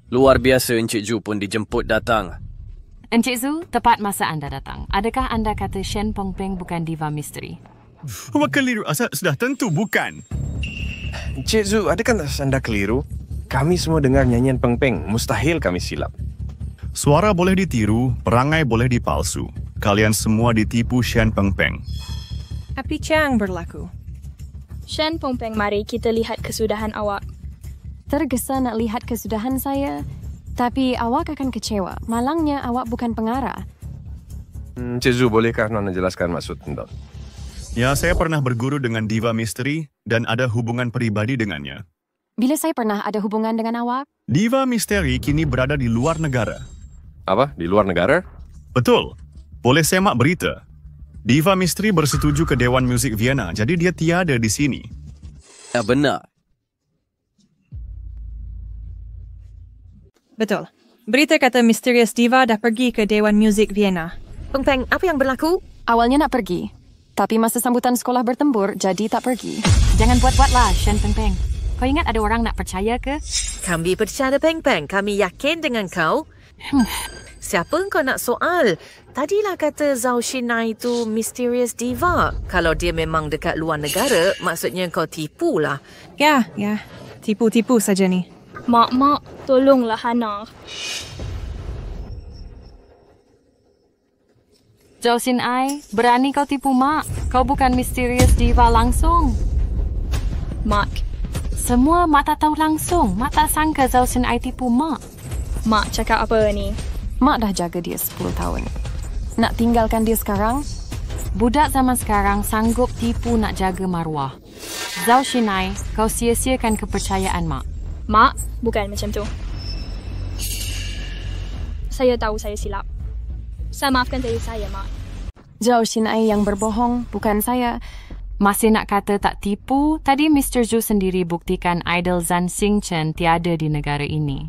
Luar biasa Encik Zhu pun dijemput datang. Encik Zhu, tepat masa anda datang. Adakah anda kata Shen Peng Peng bukan Diva Misteri? Awak keliru. Sudah tentu bukan. Encik Zhu, adakah anda keliru? Kami semua dengar nyanyian Peng Peng. Mustahil kami silap. Suara boleh ditiru, perangai boleh dipalsu. Kalian semua ditipu Shen Peng Peng. Api Chang berlaku. Shen Peng Peng, mari kita lihat kesudahan awak. Tergesa nak lihat kesudahan saya, tapi awak akan kecewa. Malangnya awak bukan pengarah. Encik Zhu, bolehkah Nona jelaskan maksud Nona? Ya, saya pernah berguru dengan Diva Misteri dan ada hubungan peribadi dengannya. Bila saya pernah ada hubungan dengan awak? Diva Misteri kini berada di luar negara. Apa? Di luar negara? Betul. Boleh semak berita. Diva Misteri bersetuju ke Dewan Muzik Vienna, jadi dia tiada di sini. Ya, benar. Betul. Berita kata Mysterious Diva dah pergi ke Dewan Muzik Vienna. Peng Peng, apa yang berlaku? Awalnya nak pergi. Tapi masa sambutan sekolah bertempur, jadi tak pergi. Jangan buat-buatlah, Shen Peng Peng. Kau ingat ada orang nak percaya ke? Kami percaya Peng Peng. Kami yakin dengan kau. Siapa kau nak soal? Tadilah kata Zhao Xinai itu Mysterious Diva. Kalau dia memang dekat luar negara, maksudnya kau tipu lah. Ya. Tipu-tipu saja ni. Mak, tolonglah Hana. Zhao Xinai, berani kau tipu mak. Kau bukan Mysterious Diva langsung. Mak. Semua Mak tak tahu langsung. Mak tak sangka Zhao Xinai tipu Mak. Mak cakap apa ni? Mak dah jaga dia 10 tahun. Nak tinggalkan dia sekarang? Budak zaman sekarang sanggup tipu nak jaga maruah. Zhao Xinai, kau sia-siakan kepercayaan Mak. Mak, bukan macam tu. Saya tahu saya silap. Saya maafkan saya, Mak. Zhao Xinai yang berbohong, bukan saya. Masih nak kata tak tipu, tadi Mr. Zhu sendiri buktikan idol Zhan Xingchen tiada di negara ini.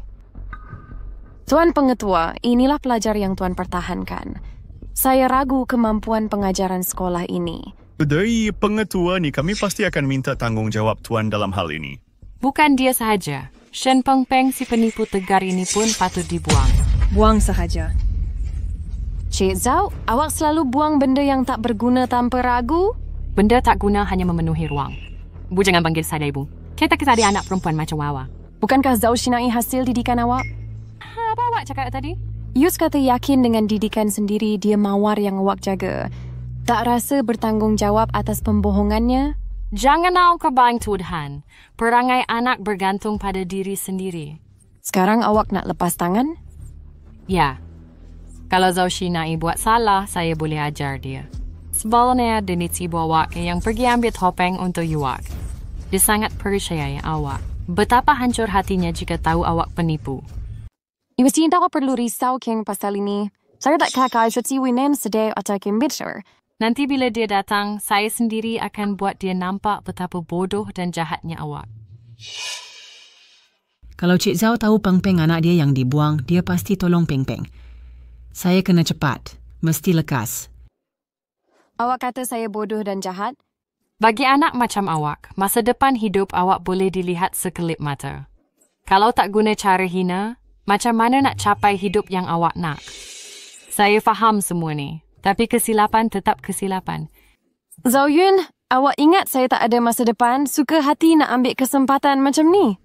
Tuan Pengetua, inilah pelajar yang Tuan pertahankan. Saya ragu kemampuan pengajaran sekolah ini. Dari pengetua ni, kami pasti akan minta tanggungjawab Tuan dalam hal ini. Bukan dia sahaja. Shen Pengpeng si penipu tegar ini pun patut dibuang. Buang sahaja. Cik Zhao, awak selalu buang benda yang tak berguna tanpa ragu? Benda tak guna hanya memenuhi ruang. Bu jangan panggil saya Ibu. Kita ada anak perempuan macam Wawa. Bukankah Zhao Xinai hasil didikan awak? Apa awak cakap tadi? Yus kata yakin dengan didikan sendiri dia mawar yang awak jaga. Tak rasa bertanggungjawab atas pembohongannya? Jangan kau kebaing tuduhan. Perangai anak bergantung pada diri sendiri. Sekarang awak nak lepas tangan? Ya. Kalau Zhao Xinai buat salah, saya boleh ajar dia. Sebalnya denit si awak yang pergi ambil topeng untuk yuak. Dia sangat percaya awak. Betapa hancur hatinya jika tahu awak penipu. Ibu cinta awak perlu risau King pasal ini. Saya tak kakak si Winen sedih atau King bitter. Nanti bila dia datang, saya sendiri akan buat dia nampak betapa bodoh dan jahatnya awak. Kalau Cik Zhao tahu Pengpeng anak dia yang dibuang, dia pasti tolong Pengpeng. Saya kena cepat. Mesti lekas. Awak kata saya bodoh dan jahat? Bagi anak macam awak, masa depan hidup awak boleh dilihat sekelip mata. Kalau tak guna cara hina, macam mana nak capai hidup yang awak nak? Saya faham semua ni, tapi kesilapan tetap kesilapan. Zhao Yun, awak ingat saya tak ada masa depan? Suka hati nak ambil kesempatan macam ni?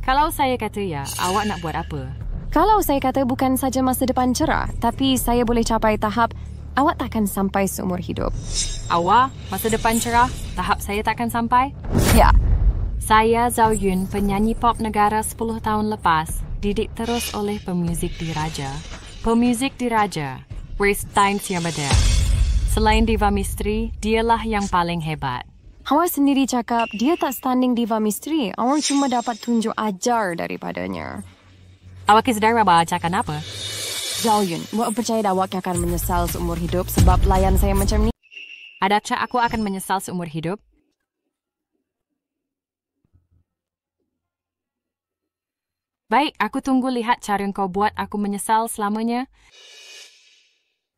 Kalau saya kata ya, awak nak buat apa? Kalau saya kata bukan saja masa depan cerah, tapi saya boleh capai tahap awak takkan sampai seumur hidup. Awak, masa depan cerah, tahap saya takkan sampai? Ya. Saya Zhao Yun, penyanyi pop negara 10 tahun lepas, didik terus oleh pemuzik diraja. Pemuzik diraja, Weinstein Siamada. Selain diva misteri, dialah yang paling hebat. Awak sendiri cakap dia tak standing diva misteri. Awak cuma dapat tunjuk ajar daripadanya. Awak sedar bacakan apa? Zhao Yun, awak percaya awak akan menyesal seumur hidup sebab layan saya macam ni? Adakah aku akan menyesal seumur hidup? Baik, aku tunggu lihat cara kau buat aku menyesal selamanya.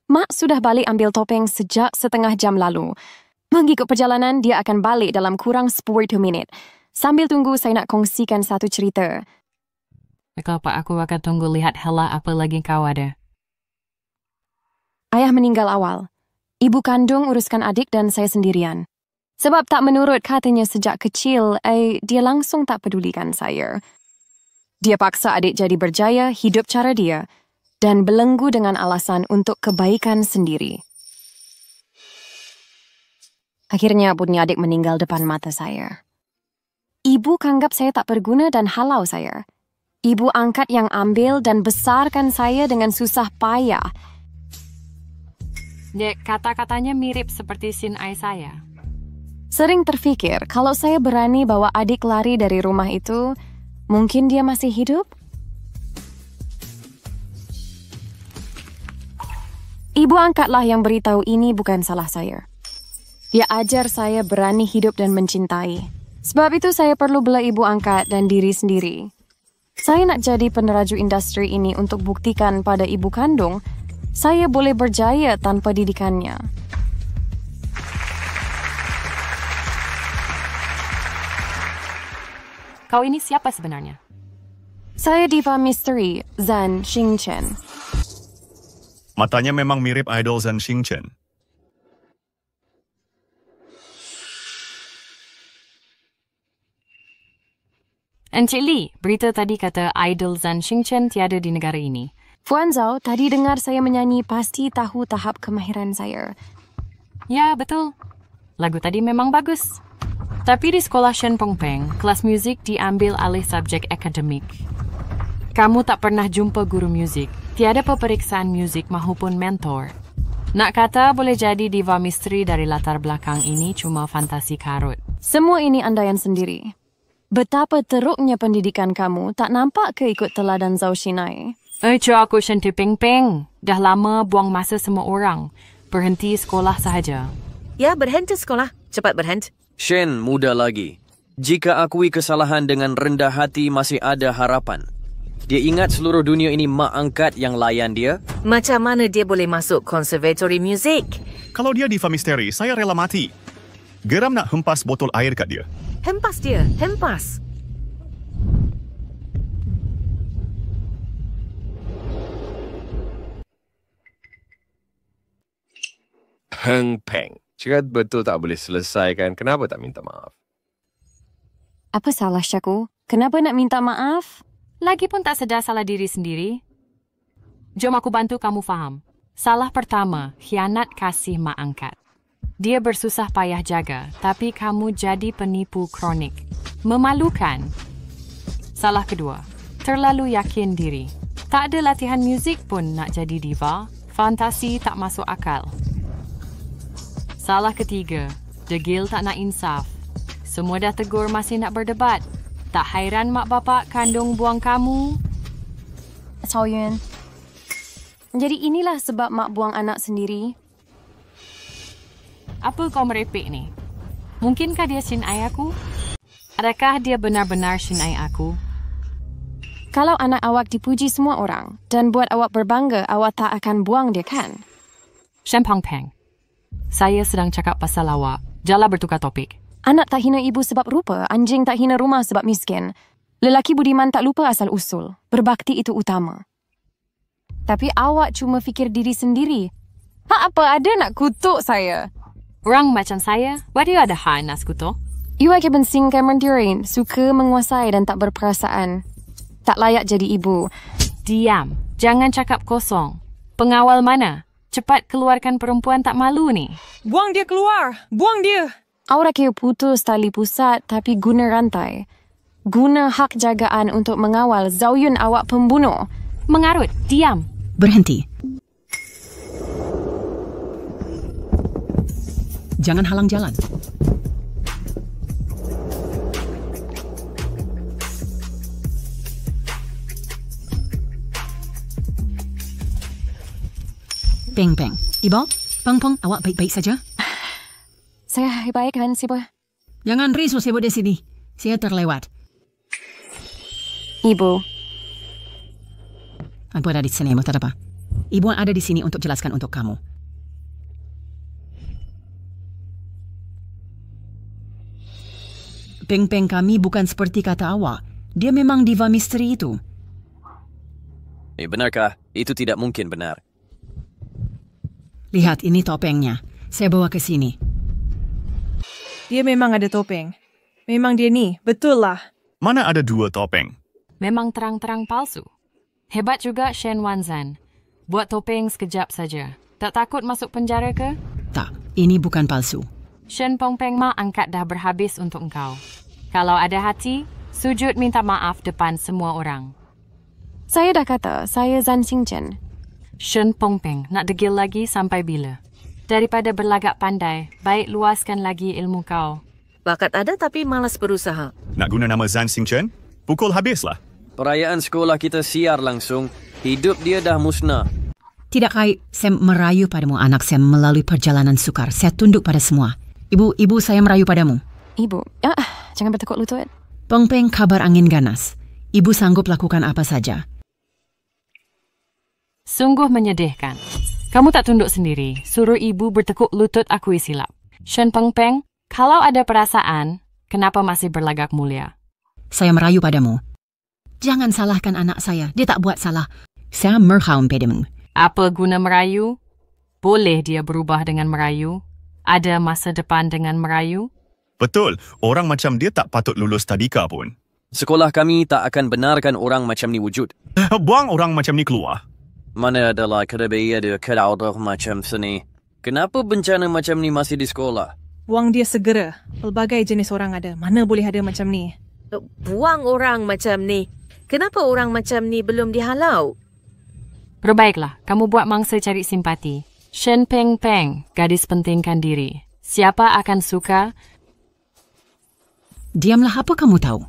Mak sudah balik ambil topeng sejak setengah jam lalu. Mengikut perjalanan, dia akan balik dalam kurang 10 minit. Sambil tunggu, saya nak kongsikan satu cerita. Baiklah Pak, aku akan tunggu lihat Hela apa lagi kau ada. Ayah meninggal awal. Ibu kandung uruskan adik dan saya sendirian. Sebab tak menurut katanya sejak kecil, dia langsung tak pedulikan saya. Dia paksa adik jadi berjaya hidup cara dia dan belenggu dengan alasan untuk kebaikan sendiri. Akhirnya punya adik meninggal depan mata saya. Ibu anggap saya tak berguna dan halau saya. Ibu angkat yang ambil dan besarkan saya dengan susah payah. Dek, kata-katanya mirip seperti Sin Ai saya. Sering terfikir kalau saya berani bawa adik lari dari rumah itu, mungkin dia masih hidup? Ibu angkatlah yang beritahu ini bukan salah saya. Dia ajar saya berani hidup dan mencintai. Sebab itu saya perlu bela ibu angkat dan diri sendiri. Saya nak jadi peneraju industri ini untuk buktikan pada ibu kandung, saya boleh berjaya tanpa didikannya. Kau ini siapa sebenarnya? Saya diva misteri, Zhan Xingchen. Matanya memang mirip idol Zhan Xingchen. Encik Li, berita tadi kata idol Zhan Xingchen tiada di negara ini. Fuan Zhao, tadi dengar saya menyanyi pasti tahu tahap kemahiran saya. Ya, betul. Lagu tadi memang bagus. Tapi di sekolah Shen Pong Peng, kelas muzik diambil alih subjek akademik. Kamu tak pernah jumpa guru muzik, tiada peperiksaan muzik maupun mentor. Nak kata boleh jadi diva misteri dari latar belakang ini cuma fantasi karut. Semua ini andaian sendiri. Betapa teruknya pendidikan kamu, tak nampak ke ikut teladan Zhao Xinai? Aku Shen Peng Peng. Dah lama buang masa semua orang. Berhenti sekolah sahaja. Ya, berhenti sekolah. Cepat berhenti. Shen muda lagi. Jika akui kesalahan dengan rendah hati masih ada harapan. Dia ingat seluruh dunia ini mak angkat yang layan dia. Macam mana dia boleh masuk konservatori muzik? Kalau dia diva misteri, saya rela mati. Geram nak hempas botol air kat dia. Hempas dia, hempas. Heng Peng. Cakap betul tak boleh selesaikan. Kenapa tak minta maaf? Apa salah Syaku? Kenapa nak minta maaf? Lagipun tak sedar salah diri sendiri. Jom aku bantu kamu faham. Salah pertama, khianat kasih mak angkat. Dia bersusah payah jaga, tapi kamu jadi penipu kronik. Memalukan. Salah kedua, terlalu yakin diri. Tak ada latihan muzik pun nak jadi diva. Fantasi tak masuk akal. Salah ketiga, degil tak nak insaf. Semua dah tegur masih nak berdebat. Tak hairan mak bapak kandung buang kamu. Cao Yuan. Jadi inilah sebab mak buang anak sendiri. Apa kau merepek ni? Mungkinkah dia Xinai aku? Adakah dia benar-benar Xinai aku? Kalau anak awak dipuji semua orang dan buat awak berbangga, awak tak akan buang dia kan? Shen Pong Peng. Saya sedang cakap pasal awak. Jala bertukar topik. Anak tak hina ibu sebab rupa, anjing tak hina rumah sebab miskin. Lelaki budiman tak lupa asal usul. Berbakti itu utama. Tapi awak cuma fikir diri sendiri. Apa ada nak kutuk saya? Orang macam saya, what you ada hak nak kutuk? Iwak kebensing Cameron Durin, suka menguasai dan tak berperasaan. Tak layak jadi ibu. Diam. Jangan cakap kosong. Pengawal mana? Cepat keluarkan perempuan tak malu ni. Buang dia keluar! Buang dia! Awak kira putus tali pusat tapi guna rantai. Guna hak jagaan untuk mengawal Zhao Yun awak pembunuh. Mengarut. Diam. Berhenti. Jangan halang jalan. Peng Peng. Ibu, Peng Peng, awak baik-baik saja? Saya baik kan, Sibu? Jangan risau Sibu di sini. Saya terlewat. Ibu. Apa ada di sini, tak apa. Ibu ada di sini untuk jelaskan untuk kamu. Peng Peng kami bukan seperti kata awak. Dia memang diva misteri itu. Benarkah? Itu tidak mungkin benar. Lihat, ini topengnya. Saya bawa ke sini. Dia memang ada topeng. Memang dia ni, betul lah. Mana ada 2 topeng? Memang terang-terang palsu. Hebat juga Shen Wanzan. Buat topeng sekejap saja. Tak takut masuk penjara ke? Tak, ini bukan palsu. Shen Pong Peng mak angkat dah berhabis untuk engkau. Kalau ada hati, sujud minta maaf depan semua orang. Saya dah kata, saya Zhan Xingchen. Shen Pong Peng, nak degil lagi sampai bila? Daripada berlagak pandai, baik luaskan lagi ilmu kau. Bakat ada tapi malas berusaha. Nak guna nama Zhan Xingchen? Pukul habislah. Perayaan sekolah kita siar langsung. Hidup dia dah musnah. Tidak kait, saya merayu padamu anak saya melalui perjalanan sukar. Saya tunduk pada semua. Ibu saya merayu padamu. Ibu, jangan bertekuk lutut. Peng Peng kabar angin ganas. Ibu sanggup lakukan apa saja. Sungguh menyedihkan. Kamu tak tunduk sendiri. Suruh ibu bertekuk lutut akui silap. Shen Peng Peng, kalau ada perasaan, kenapa masih berlagak mulia? Saya merayu padamu. Jangan salahkan anak saya. Dia tak buat salah. Saya merhaum padamu. Apa guna merayu? Boleh dia berubah dengan merayu? Ada masa depan dengan merayu? Betul. Orang macam dia tak patut lulus tadika pun. Sekolah kami tak akan benarkan orang macam ni wujud. Buang orang macam ni keluar. Mana adalah kedai ada kedai macam sini. Kenapa bencana macam ni masih di sekolah? Buang dia segera. Pelbagai jenis orang ada. Mana boleh ada macam ni? Buang orang macam ni. Kenapa orang macam ni belum dihalau? Berbaiklah, kamu buat mangsa cari simpati. Shen Peng Peng, gadis pentingkan diri. Siapa akan suka? Diamlah, apa kamu tahu?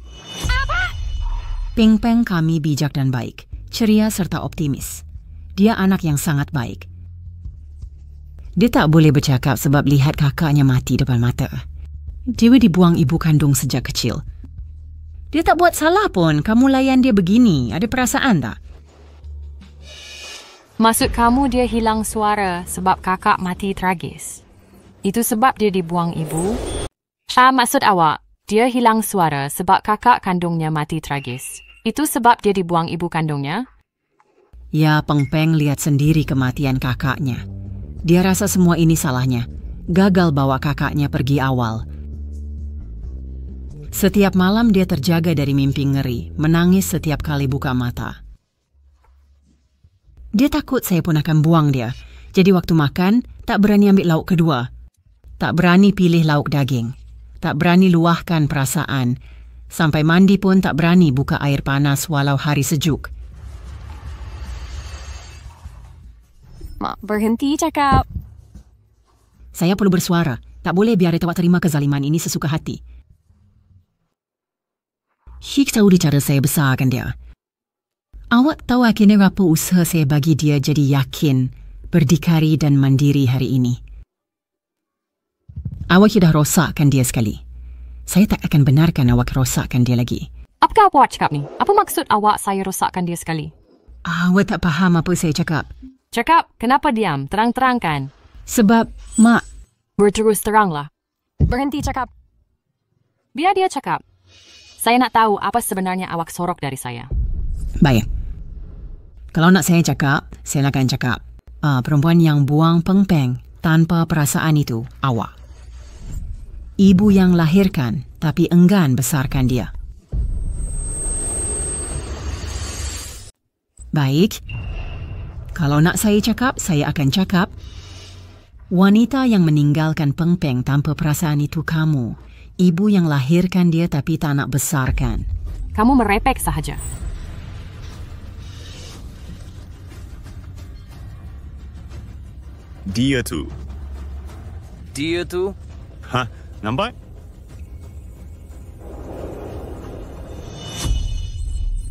Peng Peng kami bijak dan baik, ceria serta optimis. Dia anak yang sangat baik. Dia tak boleh bercakap sebab lihat kakaknya mati depan mata. Dia dibuang ibu kandung sejak kecil. Dia tak buat salah pun, kamu layan dia begini. Ada perasaan tak? Maksud kamu dia hilang suara sebab kakak mati tragis? Itu sebab dia dibuang ibu? Maksud awak, dia hilang suara sebab kakak kandungnya mati tragis. Itu sebab dia dibuang ibu kandungnya? Ya, Peng Peng lihat sendiri kematian kakaknya. Dia rasa semua ini salahnya. Gagal bawa kakaknya pergi awal. Setiap malam dia terjaga dari mimpi ngeri, menangis setiap kali buka mata. Dia takut saya pun akan buang dia. Jadi waktu makan, tak berani ambil lauk kedua. Tak berani pilih lauk daging. Tak berani luahkan perasaan. Sampai mandi pun tak berani buka air panas walau hari sejuk. Mak, berhenti cakap. Saya perlu bersuara. Tak boleh biar awak terima kezaliman ini sesuka hati. Syik tahu di cara saya besarkan dia. Awak tahu akhirnya apa usaha saya bagi dia jadi yakin, berdikari dan mandiri hari ini. Awak sudah rosakkan dia sekali. Saya tak akan benarkan awak rosakkan dia lagi. Apakah awak cakap ni? Apa maksud awak saya rosakkan dia sekali? Awak tak faham apa saya cakap. Cakap, kenapa diam? Terang-terangkan. Sebab, Mak. Berterus teranglah. Berhenti cakap. Biar dia cakap. Saya nak tahu apa sebenarnya awak sorok dari saya. Baik. Kalau nak saya cakap, saya akan cakap. Perempuan yang buang Peng Peng tanpa perasaan itu, awak. Ibu yang lahirkan tapi enggan besarkan dia. Baik. Kalau nak saya cakap, saya akan cakap. Wanita yang meninggalkan Peng Peng tanpa perasaan itu kamu. Ibu yang lahirkan dia tapi tak nak besarkan. Kamu merepek sahaja. Dia tu. Dia tu? Hah? Nampak?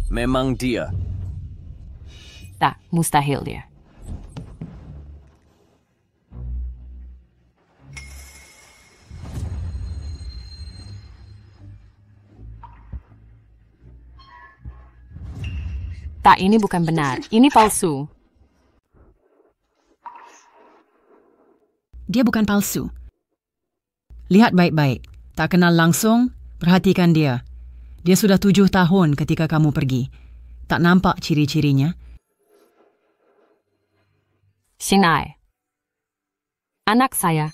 Memang dia. Tak, mustahil dia. Tak, ini bukan benar. Ini palsu. Dia bukan palsu. Lihat baik-baik. Tak kenal langsung, perhatikan dia. Dia sudah 7 tahun ketika kamu pergi. Tak nampak ciri-cirinya. Xinai. Anak saya.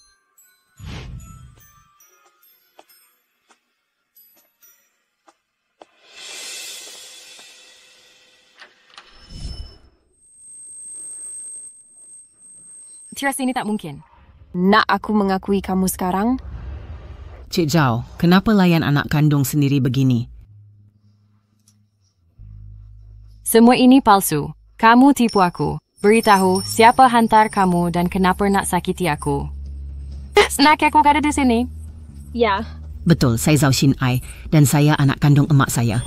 Tiras ini tak mungkin. Nak aku mengakui kamu sekarang? Cik Zhao, kenapa layan anak kandung sendiri begini? Semua ini palsu. Kamu tipu aku. Beritahu siapa hantar kamu dan kenapa nak sakiti aku. Nak aku ada di sini? Ya. Betul, saya Zhao Xinai dan saya anak kandung emak saya.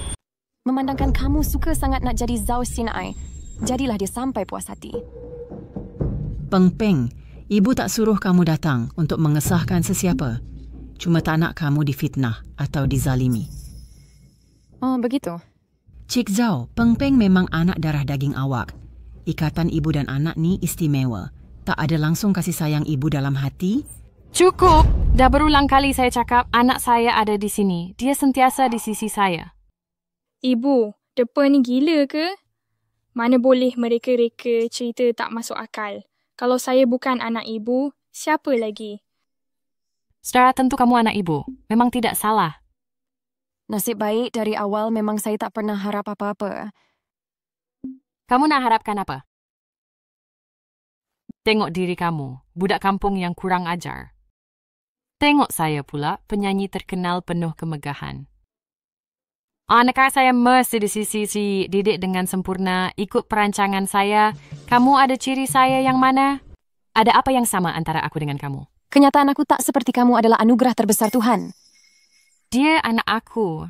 Memandangkan kamu suka sangat nak jadi Zhao Xinai, jadilah dia sampai puas hati. Peng Peng, ibu tak suruh kamu datang untuk mengesahkan sesiapa. Cuma tak nak kamu difitnah atau dizalimi. Oh, begitu? Cik Zhao, Peng Peng memang anak darah daging awak. Ikatan ibu dan anak ni istimewa. Tak ada langsung kasih sayang ibu dalam hati? Cukup! Dah berulang kali saya cakap anak saya ada di sini. Dia sentiasa di sisi saya. Ibu, depa ni gila ke? Mana boleh mereka-reka cerita tak masuk akal. Kalau saya bukan anak ibu, siapa lagi? Secara tentu kamu anak ibu. Memang tidak salah. Nasib baik dari awal memang saya tak pernah harap apa-apa. Kamu nak harapkan apa? Tengok diri kamu, budak kampung yang kurang ajar. Tengok saya pula, penyanyi terkenal penuh kemegahan. Anak saya mesti disisi didik dengan sempurna, ikut perancangan saya. Kamu ada ciri saya yang mana? Ada apa yang sama antara aku dengan kamu? Kenyataan aku tak seperti kamu adalah anugerah terbesar Tuhan. Dia anak aku.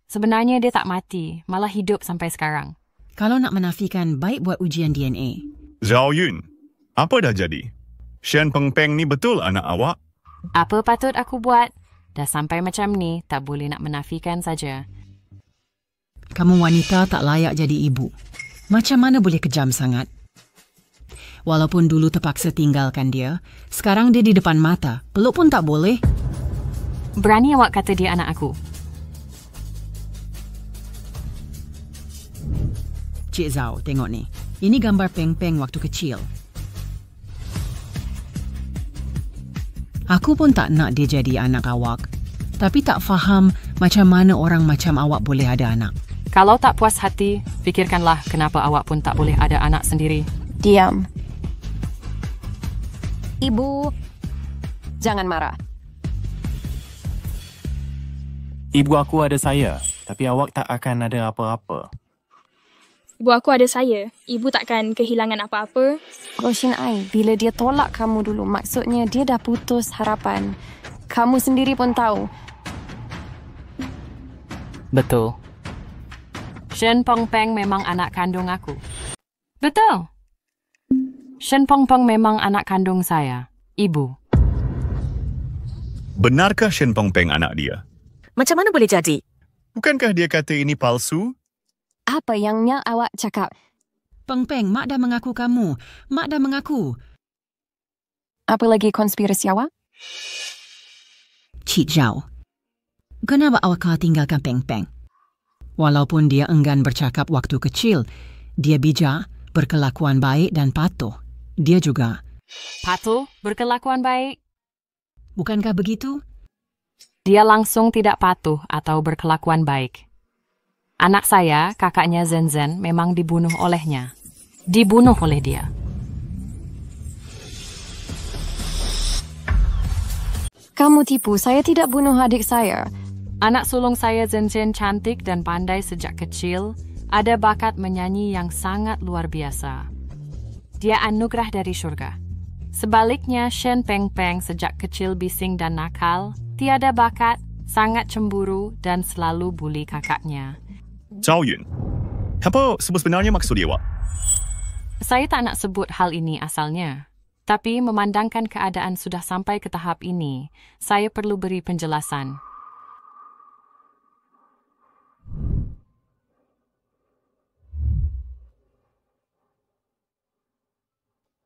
Sebenarnya dia tak mati, malah hidup sampai sekarang. Kalau nak menafikan, baik buat ujian DNA. Zhao Yun, apa dah jadi? Shen Pengpeng ni betul anak awak? Apa patut aku buat? Dah sampai macam ni, tak boleh nak menafikan saja. Kamu wanita tak layak jadi ibu. Macam mana boleh kejam sangat? Walaupun dulu terpaksa tinggalkan dia, sekarang dia di depan mata. Peluk pun tak boleh. Berani awak kata dia anak aku? Cik Zhao, tengok ni. Ini gambar Peng-Peng waktu kecil. Aku pun tak nak dia jadi anak awak. Tapi tak faham macam mana orang macam awak boleh ada anak. Kalau tak puas hati, fikirkanlah kenapa awak pun tak boleh ada anak sendiri. Diam. Ibu, jangan marah. Ibu aku ada saya, tapi awak tak akan ada apa-apa. Ibu aku ada saya. Ibu takkan kehilangan apa-apa. Roshin Ai, bila dia tolak kamu dulu, maksudnya dia dah putus harapan. Kamu sendiri pun tahu. Betul. Shen Pengpeng memang anak kandung aku. Betul. Shen Pengpeng memang anak kandung saya, ibu. Benarkah Shen Pengpeng anak dia? Macam mana boleh jadi? Bukankah dia kata ini palsu? Apa yangnya awak cakap? Peng-Peng, Mak dah mengaku kamu. Mak dah mengaku. Apa lagi konspirasi awak? Cik Zhao, kenapa awak kau tinggalkan Peng-Peng? Walaupun dia enggan bercakap waktu kecil, dia bijak, berkelakuan baik dan patuh. Dia juga. Patuh, berkelakuan baik? Bukankah begitu? Dia langsung tidak patuh atau berkelakuan baik. Anak saya, kakaknya Zen-Zen, memang dibunuh olehnya. Dibunuh oleh dia. Kamu tipu, saya tidak bunuh adik saya. Anak sulung saya Zen-Zen cantik dan pandai sejak kecil, ada bakat menyanyi yang sangat luar biasa. Dia anugerah dari syurga. Sebaliknya, Shen Pengpeng sejak kecil bising dan nakal, tiada bakat, sangat cemburu dan selalu buli kakaknya. Zhao Yun, apa sebenarnya maksud dia, Wak? Saya tak nak sebut hal ini asalnya. Tapi memandangkan keadaan sudah sampai ke tahap ini, saya perlu beri penjelasan.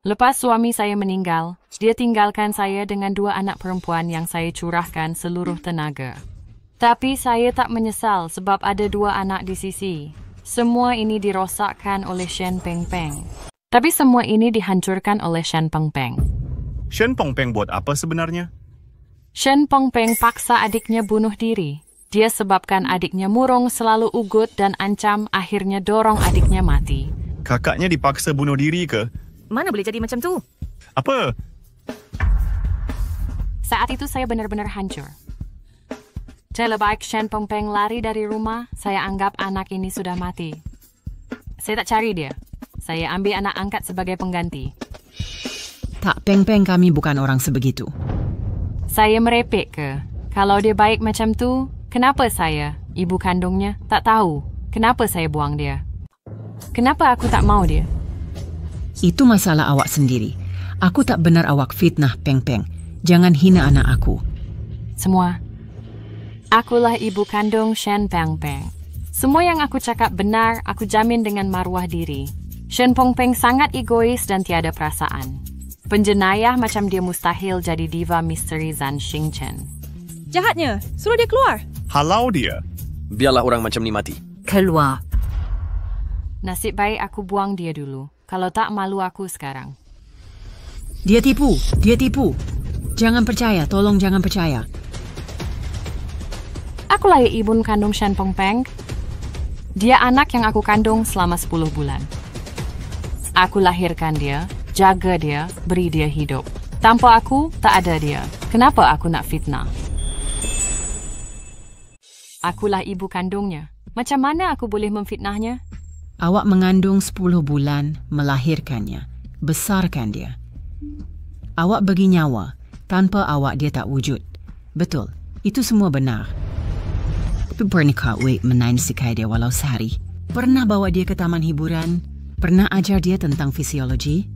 Lepas suami saya meninggal, dia tinggalkan saya dengan 2 anak perempuan yang saya curahkan seluruh tenaga. Tapi saya tak menyesal sebab ada 2 anak di sisi. Semua ini dirosakkan oleh Shen Pengpeng. Tapi semua ini dihancurkan oleh Shen Pengpeng. Shen Pengpeng buat apa sebenarnya? Shen Pengpeng paksa adiknya bunuh diri. Dia sebabkan adiknya murung, selalu ugut dan ancam, akhirnya dorong adiknya mati. Kakaknya dipaksa bunuh diri ke? Mana boleh jadi macam tu? Apa? Saat itu saya benar-benar hancur. Saya lebih baik Shen Pengpeng lari dari rumah, saya anggap anak ini sudah mati. Saya tak cari dia. Saya ambil anak angkat sebagai pengganti. Tak, Peng-Peng kami bukan orang sebegitu. Saya merepek ke? Kalau dia baik macam tu, kenapa saya, ibu kandungnya, tak tahu? Kenapa saya buang dia? Kenapa aku tak mau dia? Itu masalah awak sendiri. Aku tak benar awak fitnah Peng-Peng. Jangan hina anak aku. Semua. Akulah ibu kandung Shen Pengpeng. Semua yang aku cakap benar, aku jamin dengan maruah diri. Shen Pengpeng sangat egois dan tiada perasaan. Penjenayah macam dia mustahil jadi diva misteri Zan Xingchen. Jahatnya, suruh dia keluar. Halau dia. Biarlah orang macam ni mati. Keluar. Nasib baik aku buang dia dulu. Kalau tak, malu aku sekarang. Dia tipu. Dia tipu. Jangan percaya. Tolong jangan percaya. Akulah ibu kandung Shen Pengpeng. Dia anak yang aku kandung selama 10 bulan. Aku lahirkan dia, jaga dia, beri dia hidup. Tanpa aku, tak ada dia. Kenapa aku nak fitnah? Akulah ibu kandungnya. Macam mana aku boleh memfitnahnya? Awak mengandung 10 bulan, melahirkannya, besarkan dia. Awak bagi nyawa, tanpa awak dia tak wujud. Betul, itu semua benar. Tapi pernahkah awak menasikai dia walau sehari? Pernah bawa dia ke taman hiburan? Pernah ajar dia tentang fisiologi?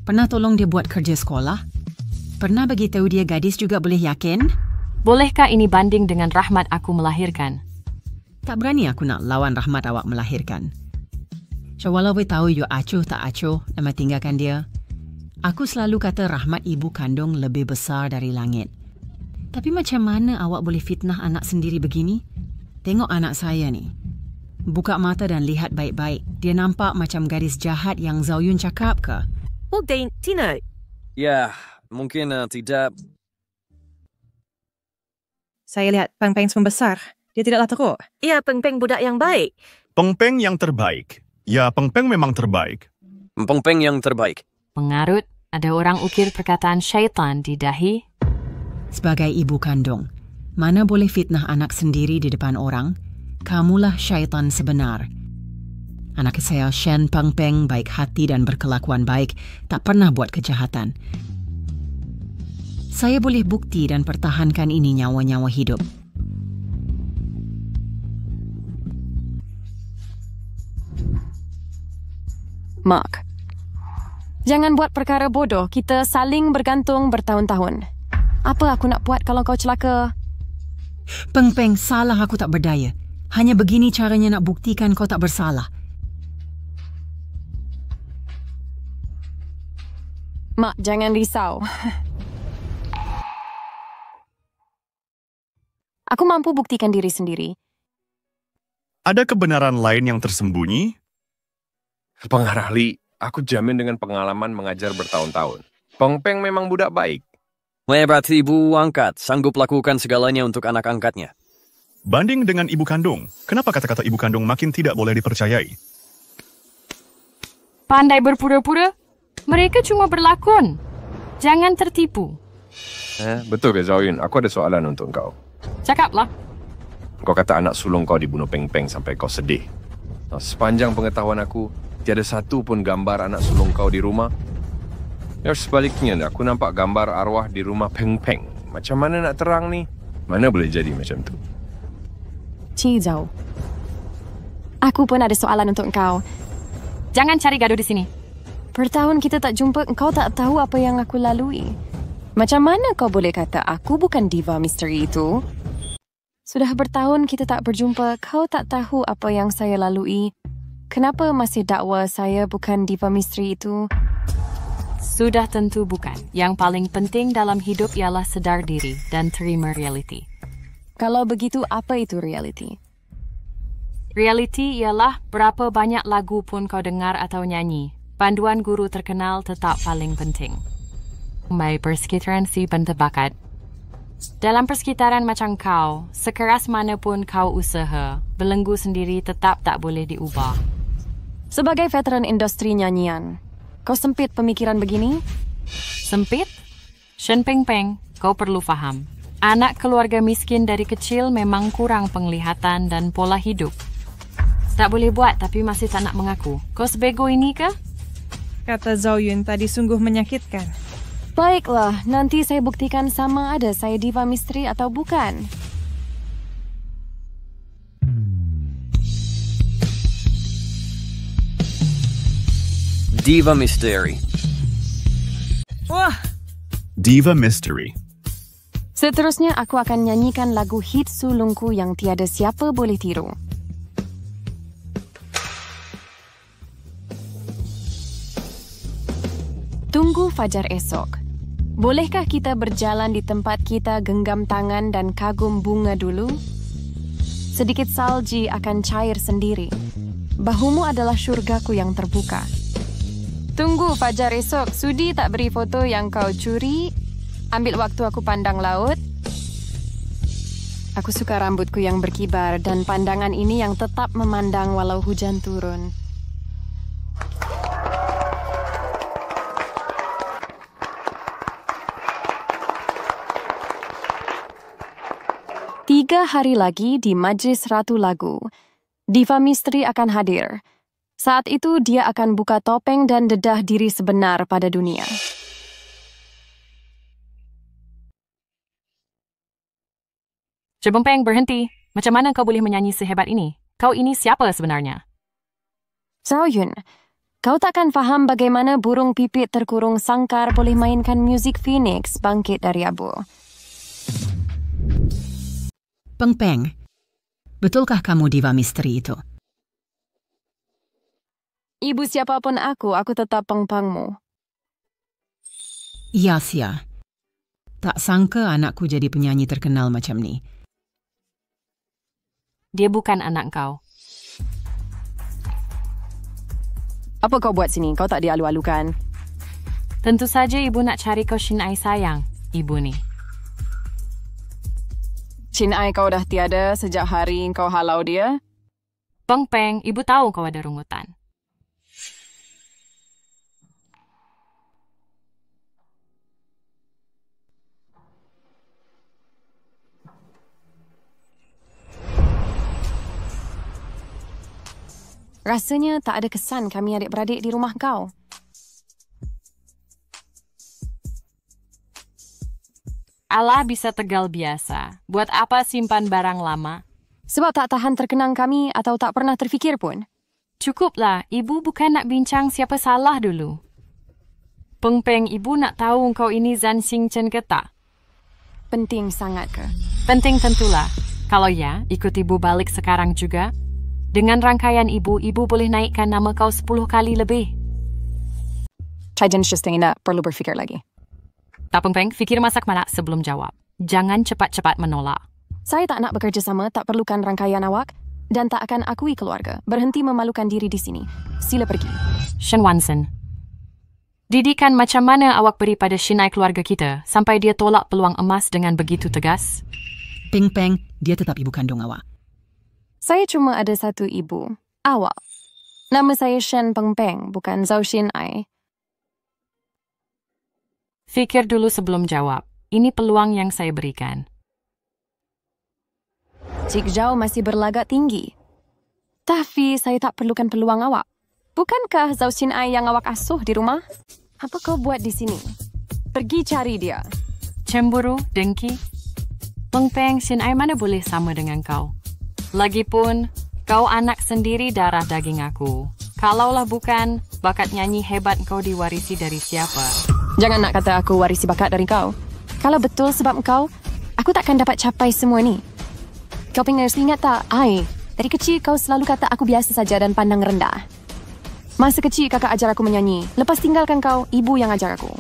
Pernah tolong dia buat kerja sekolah? Pernah bagi tahu dia gadis juga boleh yakin? Bolehkah ini banding dengan rahmat aku melahirkan? Tak berani aku nak lawan rahmat awak melahirkan. So, walau awak tahu you acuh tak acuh dan tinggalkan dia, aku selalu kata rahmat ibu kandung lebih besar dari langit. Tapi macam mana awak boleh fitnah anak sendiri begini? Tengok anak saya ni. Buka mata dan lihat baik-baik. Dia nampak macam gadis jahat yang Zhao Yun cakap ke? Oh, Tina. Ya, mungkin tidak. Saya lihat Peng Peng membesar. Dia tidaklah teruk. Ya, Peng Peng budak yang baik. Peng Peng yang terbaik. Ya, Peng Peng memang terbaik. Peng Peng yang terbaik. Mengarut, ada orang ukir perkataan syaitan di dahi. Sebagai ibu kandung, mana boleh fitnah anak sendiri di depan orang? Kamulah syaitan sebenar. Anak saya Shen Peng Peng baik hati dan berkelakuan baik, tak pernah buat kejahatan. Saya boleh bukti dan pertahankan ini nyawa-nyawa hidup. Mark, jangan buat perkara bodoh. Kita saling bergantung bertahun-tahun. Apa aku nak buat kalau kau celaka? Peng Peng, salah aku tak berdaya. Hanya begini caranya nak buktikan kau tak bersalah. Mak, jangan risau. Aku mampu buktikan diri sendiri. Ada kebenaran lain yang tersembunyi? Pengarah Li, aku jamin dengan pengalaman mengajar bertahun-tahun. Peng Peng memang budak baik. Hebat ibu angkat, sanggup lakukan segalanya untuk anak angkatnya. Banding dengan ibu kandung, kenapa kata-kata ibu kandung makin tidak boleh dipercayai? Pandai berpura-pura? Mereka cuma berlakon. Jangan tertipu. Betul ke Zhao Yun? Aku ada soalan untuk kau. Cakaplah. Kau kata anak sulung kau dibunuh Peng Peng sampai kau sedih. Sepanjang pengetahuan aku, tiada satu pun gambar anak sulung kau di rumah. Ya, sebaliknya, aku nampak gambar arwah di rumah Peng Peng. Macam mana nak terang ni? Mana boleh jadi macam tu? Cik Zhao, aku pun ada soalan untuk engkau. Jangan cari gaduh di sini. Bertahun kita tak jumpa, engkau tak tahu apa yang aku lalui. Macam mana kau boleh kata aku bukan diva misteri itu? Sudah bertahun kita tak berjumpa, kau tak tahu apa yang saya lalui. Kenapa masih dakwa saya bukan diva misteri itu? Sudah tentu bukan. Yang paling penting dalam hidup ialah sedar diri dan terima realiti. Kalau begitu, apa itu realiti? Realiti ialah berapa banyak lagu pun kau dengar atau nyanyi. Panduan guru terkenal tetap paling penting. Mai persekitaran si pentebakat. Dalam persekitaran macam kau, sekeras mana pun kau usaha, belenggu sendiri tetap tak boleh diubah. Sebagai veteran industri nyanyian, kau sempit pemikiran begini? Sempit? Shen Peng Peng, kau perlu faham. Anak keluarga miskin dari kecil memang kurang penglihatan dan pola hidup. Tak boleh buat tapi masih tak nak mengaku. Kau sebego ini ke? Kata Zhao Yun tadi sungguh menyakitkan. Baiklah, nanti saya buktikan sama ada saya diva misteri atau bukan. Diva Mystery. Wah! Diva Mystery. Seterusnya aku akan nyanyikan lagu hit sulungku yang tiada siapa boleh tiru. Tunggu fajar esok. Bolehkah kita berjalan di tempat kita genggam tangan dan kagum bunga dulu? Sedikit salji akan cair sendiri. Bahumu adalah syurgaku yang terbuka. Tunggu fajar esok. Sudi tak beri foto yang kau curi? Ambil waktu aku pandang laut. Aku suka rambutku yang berkibar dan pandangan ini yang tetap memandang walau hujan turun. 3 hari lagi di Majlis Ratu Lagu, Diva Misteri akan hadir. Saat itu dia akan buka topeng dan dedah diri sebenar pada dunia. Cebong Peng, berhenti. Macam mana kau boleh menyanyi sehebat ini? Kau ini siapa sebenarnya? Zhao Yun, kau takkan faham bagaimana burung pipit terkurung sangkar boleh mainkan muzik Phoenix bangkit dari abu. Peng Peng, betulkah kamu Diva Misteri itu? Ibu siapapun aku tetap pengpangmu. Ya, Sia. Tak sangka anakku jadi penyanyi terkenal macam ni. Dia bukan anak kau. Apa kau buat sini? Kau tak dialu-alukan. Tentu saja ibu nak cari kau Shin Ai sayang, ibu ni. Shin Ai kau dah tiada sejak hari kau halau dia? Peng Peng, ibu tahu kau ada rungutan. Rasanya tak ada kesan kami adik-beradik di rumah kau. Allah bisa tegal biasa. Buat apa simpan barang lama? Sebab tak tahan terkenang kami atau tak pernah terfikir pun. Cukuplah, ibu bukan nak bincang siapa salah dulu. Peng Peng, ibu nak tahu kau ini Zan Xing Chen ke tak? Penting sangat ke? Penting tentulah. Kalau ya, ikut ibu balik sekarang juga. Dengan rangkaian ibu boleh naikkan nama kau 10 kali lebih. Cai Just nak perlu berfikir lagi. Tak Peng Peng, fikir masak manak sebelum jawab. Jangan cepat-cepat menolak. Saya tak nak bekerja sama, tak perlukan rangkaian awak dan tak akan akui keluarga. Berhenti memalukan diri di sini. Sila pergi. Shen Wansen. Didikan macam mana awak beri pada Shin Ai keluarga kita sampai dia tolak peluang emas dengan begitu tegas? Peng Peng, dia tetap ibu kandung awak. Saya cuma ada satu ibu, awak. Nama saya Shen Peng Peng, bukan Zhao Shin Ai. Fikir dulu sebelum jawab. Ini peluang yang saya berikan. Cik Zhao masih berlagak tinggi. Tapi saya tak perlukan peluang awak. Bukankah Zhao Shin Ai yang awak asuh di rumah? Apa kau buat di sini? Pergi cari dia. Cemburu, dengki. Peng Peng, Shin Ai mana boleh sama dengan kau? Lagipun, kau anak sendiri darah daging aku. Kalaulah bukan, bakat nyanyi hebat kau diwarisi dari siapa? Jangan nak kata aku warisi bakat dari kau. Kalau betul sebab kau, aku takkan dapat capai semua ni. Kau ingat tak, Ai? Dari kecil kau selalu kata aku biasa saja dan pandang rendah. Masa kecil kakak ajar aku menyanyi. Lepas tinggalkan kau, ibu yang ajar aku.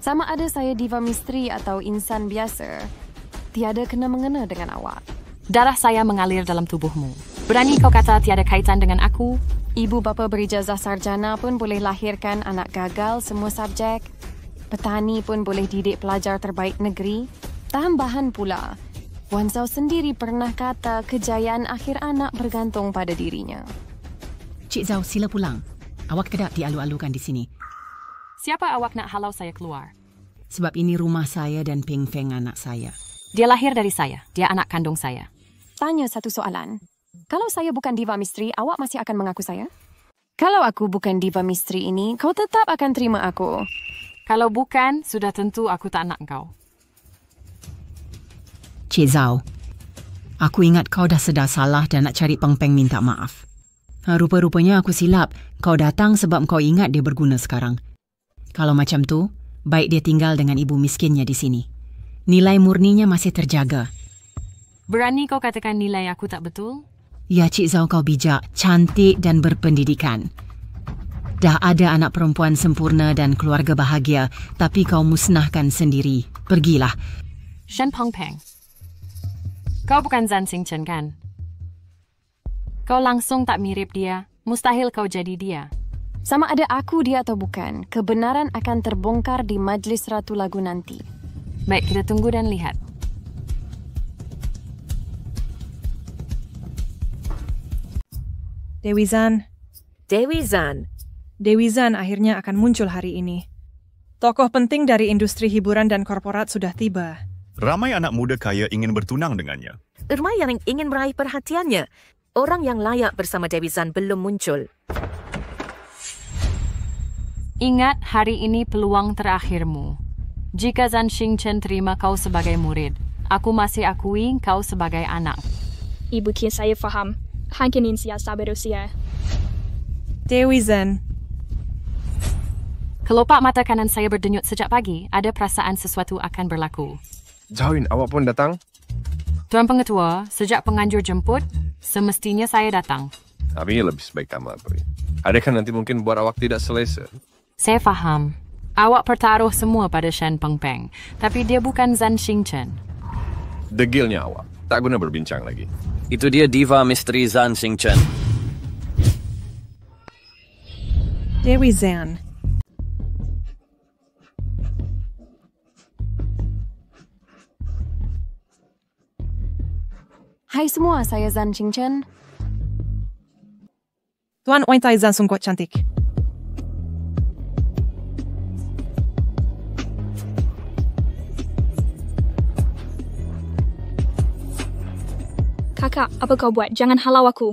Sama ada saya Diva Misteri atau insan biasa, tiada kena-mengena dengan awak. Darah saya mengalir dalam tubuhmu. Berani kau kata tiada kaitan dengan aku? Ibu bapa berijazah sarjana pun boleh lahirkan anak gagal semua subjek. Petani pun boleh didik pelajar terbaik negeri. Tambahan pula, Wan Zhao sendiri pernah kata kejayaan akhir anak bergantung pada dirinya. Cik Zhao, sila pulang. Awak tidak dialu-alukan di sini. Siapa awak nak halau saya keluar? Sebab ini rumah saya dan Peng Peng anak saya. Dia lahir dari saya. Dia anak kandung saya. Tanya satu soalan. Kalau saya bukan Diva Misteri, awak masih akan mengaku saya? Kalau aku bukan Diva Misteri ini, kau tetap akan terima aku. Kalau bukan, sudah tentu aku tak nak kau. Cik Zhao, aku ingat kau dah sedar salah dan nak cari Peng Peng minta maaf. Rupa-rupanya aku silap. Kau datang sebab kau ingat dia berguna sekarang. Kalau macam tu, baik dia tinggal dengan ibu miskinnya di sini. Nilai murninya masih terjaga. Berani kau katakan nilai aku tak betul? Ya, Cik Zhao, kau bijak, cantik dan berpendidikan. Dah ada anak perempuan sempurna dan keluarga bahagia, tapi kau musnahkan sendiri. Pergilah. Shen Peng Peng. Kau bukan Zan Xing Chen kan? Kau langsung tak mirip dia. Mustahil kau jadi dia. Sama ada aku dia atau bukan, kebenaran akan terbongkar di Majlis Ratu Lagu nanti. Baik, kita tunggu dan lihat. Dewi Zan. Dewi Zan. Dewi Zan akhirnya akan muncul hari ini. Tokoh penting dari industri hiburan dan korporat sudah tiba. Ramai anak muda kaya ingin bertunang dengannya. Ramai yang ingin meraih perhatiannya. Orang yang layak bersama Dewi Zan belum muncul. Ingat, hari ini peluang terakhirmu. Jika Zan Xingchen terima kau sebagai murid, aku masih akui kau sebagai anak. Ibu kira saya faham. Hangkin siasa berusia. Dewi Zan. Kelopak mata kanan saya berdenyut sejak pagi. Ada perasaan sesuatu akan berlaku. Jauhin, awak pun datang? Tuan Pengetua, sejak penganjur jemput, semestinya saya datang. Tapi lebih sebaik tak melapori. Adakah nanti mungkin buat awak tidak selesa? Saya faham. Awak pertaruh semua pada Shen Pengpeng. Tapi dia bukan Zan Xingchen. Degilnya awak. Tak guna berbincang lagi. Itu dia diva misteri Zan Xingchen. Dewi Zan. Hai semua, saya Zan Xingchen. Tuan Wanita Zan sungguh cantik. Kakak, apa kau buat? Jangan halau aku.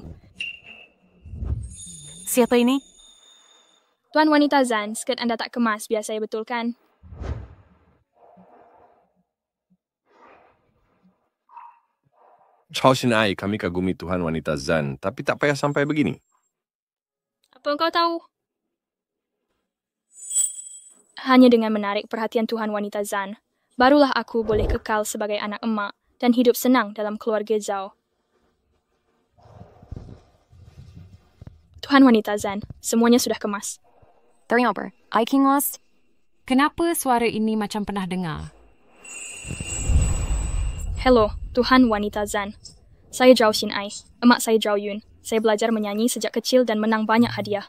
Siapa ini? Tuan Wanita Zan, skirt anda tak kemas, biar saya betulkan. Chao Xin Ai, kami kagumi Tuhan Wanita Zan, tapi tak payah sampai begini. Apa kau tahu? Hanya dengan menarik perhatian Tuhan Wanita Zan, barulah aku boleh kekal sebagai anak emak dan hidup senang dalam keluarga Zhao. Tuhan Wanita Zan, semuanya sudah kemas. Ternyata, I King Lost. Kenapa suara ini macam pernah dengar? Hello, Tuhan Wanita Zan. Saya Zhao Xin Ai, emak saya Zhao Yun. Saya belajar menyanyi sejak kecil dan menang banyak hadiah.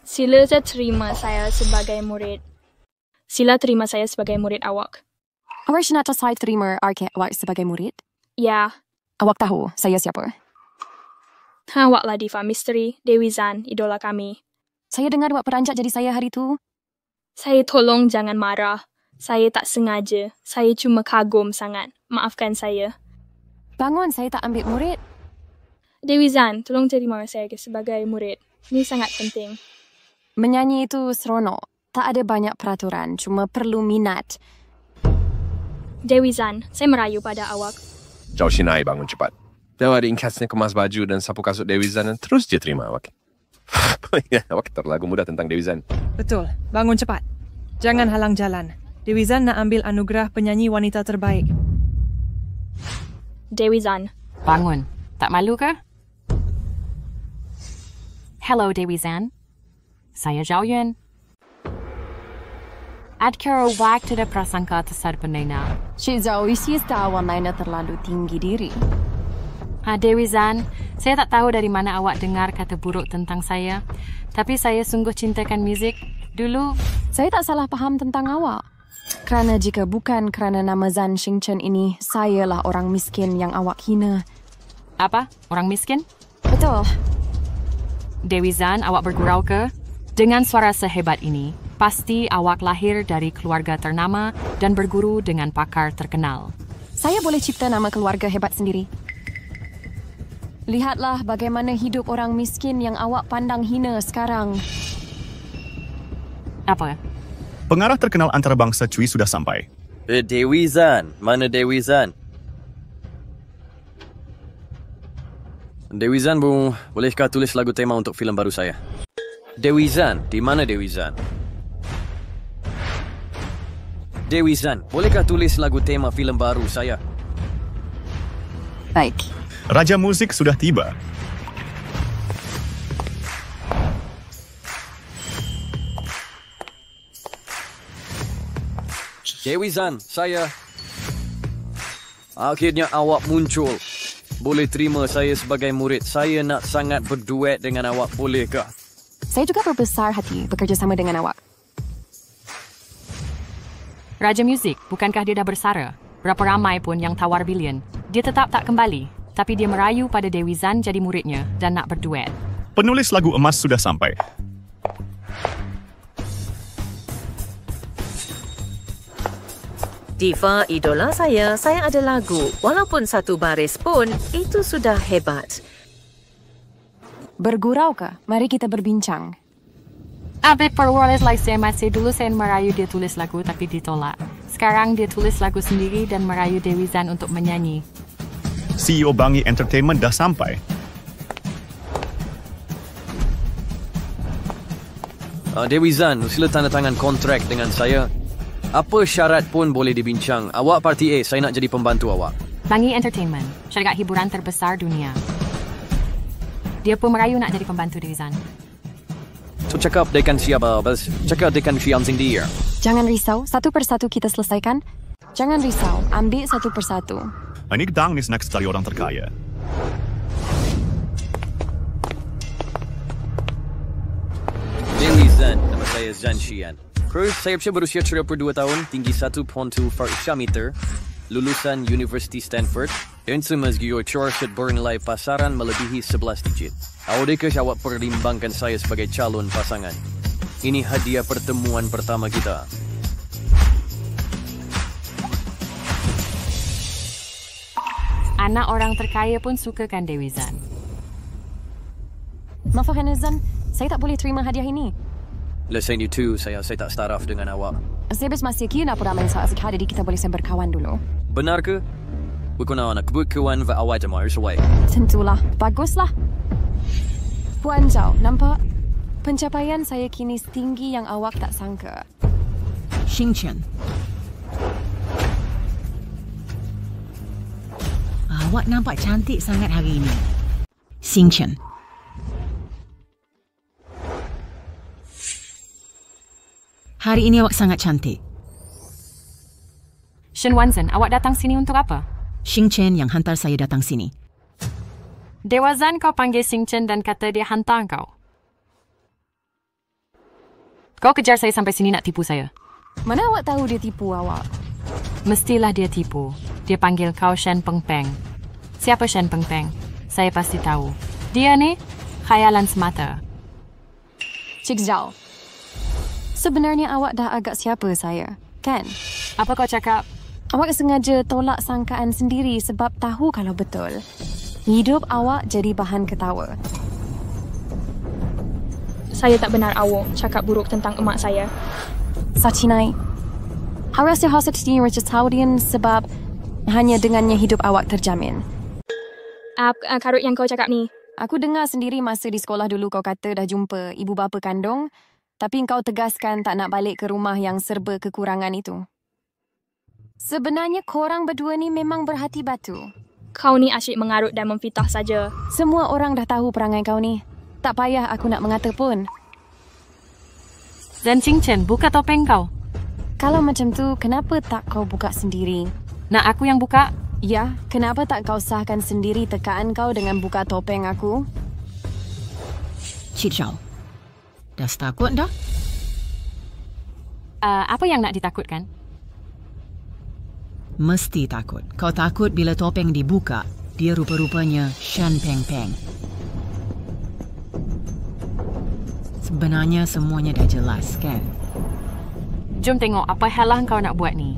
Sila terima saya sebagai murid. Sila terima saya sebagai murid awak. Awak nak saya terima awak sebagai murid? Ya. Awak tahu saya siapa? Awaklah diva misteri, Dewi Zan, idola kami. Saya dengar awak peranjat jadi saya hari itu. Saya tolong jangan marah. Saya tak sengaja. Saya cuma kagum sangat. Maafkan saya. Bangun, saya tak ambil murid. Dewi Zan, tolong terima saya sebagai murid. Ini sangat penting. Menyanyi itu seronok. Tak ada banyak peraturan, cuma perlu minat. Dewi Zan, saya merayu pada awak. Zhao Xin Ai, bangun cepat. Dia ada inkasnya kemas baju dan sapu kasut Dewi Zan dan terus dia terima awak. Awak terlalu mudah tentang Dewi Zan. Betul, bangun cepat. Jangan halang jalan. Dewi Zan nak ambil anugerah penyanyi wanita terbaik. Dewi Zan. Bangun. Tak malu ke? Hello, Dewi Zan. Saya Zhao Yun. Adkara waktu ada prasangka tersar penena. Cik Zhao isi awak naina terlalu tinggi diri. Dewi Zan, saya tak tahu dari mana awak dengar kata buruk tentang saya. Tapi saya sungguh cintakan muzik. Dulu, saya tak salah faham tentang awak. Kerana jika bukan kerana nama Zan Xingchen ini, sayalah orang miskin yang awak hina. Apa? Orang miskin? Betul. Dewi Zan, awak bergurau ke? Dengan suara sehebat ini, pasti awak lahir dari keluarga ternama dan berguru dengan pakar terkenal. Saya boleh cipta nama keluarga hebat sendiri. Lihatlah bagaimana hidup orang miskin yang awak pandang hina sekarang. Apa? Pengarah terkenal antarabangsa Cui sudah sampai. Dewi Zan. Mana Dewi Zan? Dewi Zan, Bu, bolehkah tulis lagu tema untuk filem baru saya? Dewi Zan, di mana Dewi Zan? Dewi Zan, bolehkah tulis lagu tema filem baru saya? Baik. Raja Musik sudah tiba. Dewi Zan, saya. Akhirnya awak muncul. Boleh terima saya sebagai murid. Saya nak sangat berduet dengan awak, bolehkah? Saya juga berbesar hati bekerja sama dengan awak. Raja Muzik, bukankah dia dah bersara? Berapa ramai pun yang tawar bilion. Dia tetap tak kembali. Tapi dia merayu pada Dewi Zan jadi muridnya dan nak berduet. Penulis lagu emas sudah sampai. Diva idola saya ada lagu. Walaupun satu baris pun, itu sudah hebat. Bergurau ke? Mari kita berbincang. Update perwalis like saya masih dulu saya merayu dia tulis lagu tapi ditolak. Sekarang dia tulis lagu sendiri dan merayu Dewi Zan untuk menyanyi. CEO Bangi Entertainment dah sampai. Dewi Zan, sila tanda tangan kontrak dengan saya. Apa syarat pun boleh dibincang. Awak parti A, saya nak jadi pembantu awak. Bangi Entertainment, syarikat hiburan terbesar dunia. Dia pun merayu nak jadi pembantu Dewi Zan. So cakap dekan siapa, bas cakap dekan Sian Sing Dia. Jangan risau, satu persatu kita selesaikan. Jangan risau, ambil satu persatu. Ini gedang ni snack sekali orang terkaya. Dewi Zan, nama saya Zan Xian. Saya berusia 32 tahun, tinggi 1.2 meter, lulusan University Stanford, dan semasa Orchard bernilai pasaran melebihi 11 digit. Adakah awak pertimbangkan saya sebagai calon pasangan? Ini hadiah pertemuan pertama kita. Anak orang terkaya pun sukakan Dewi Zan. Maafkan Zan, saya tak boleh terima hadiah ini. Lesen itu, saya tak staraf dengan awak. Saya masih kira nak ramai saat sekali kita boleh berkawan dulu. Benar ke? Bukan nak berkawan dengan awak jemaah sesuai. Tentulah, baguslah. Puan Zhao, nampak? Pencapaian saya kini setinggi yang awak tak sangka. Xingchen. Awak nampak cantik sangat hari ini. Xingchen. Hari ini awak sangat cantik. Shen Wanzhen, awak datang sini untuk apa? Xingchen yang hantar saya datang sini. Dewa Zan kau panggil Xingchen dan kata dia hantar kau. Kau kejar saya sampai sini nak tipu saya. Mana awak tahu dia tipu awak? Mestilah dia tipu. Dia panggil kau Shen Pengpeng. Siapa Shen Pengpeng? Saya pasti tahu. Dia ni khayalan semata. Cik Zhao. Sebenarnya awak dah agak siapa saya, kan? Apa kau cakap? Awak sengaja tolak sangkaan sendiri sebab tahu kalau betul. Hidup awak jadi bahan ketawa. Saya tak benar awak cakap buruk tentang emak saya. Sachinai, harus dihasut di Richard Saudian sebab hanya dengannya hidup awak terjamin. Karut yang kau cakap ni. Aku dengar sendiri masa di sekolah dulu kau kata dah jumpa ibu bapa kandung. Tapi kau tegaskan tak nak balik ke rumah yang serba kekurangan itu. Sebenarnya korang berdua ni memang berhati batu. Kau ni asyik mengarut dan memfitah saja. Semua orang dah tahu perangai kau ni. Tak payah aku nak mengata pun. Dan Xingchen, buka topeng kau. Kalau macam tu, kenapa tak kau buka sendiri? Nak aku yang buka? Ya, kenapa tak kau sahkan sendiri tekaan kau dengan buka topeng aku? Cik Zhao. Dah takut dah? Apa yang nak ditakutkan? Mesti takut. Kau takut bila topeng dibuka, dia rupa-rupanya Shen Pengpeng. Sebenarnya semuanya dah jelas, kan? Jom tengok apa halang kau nak buat ni.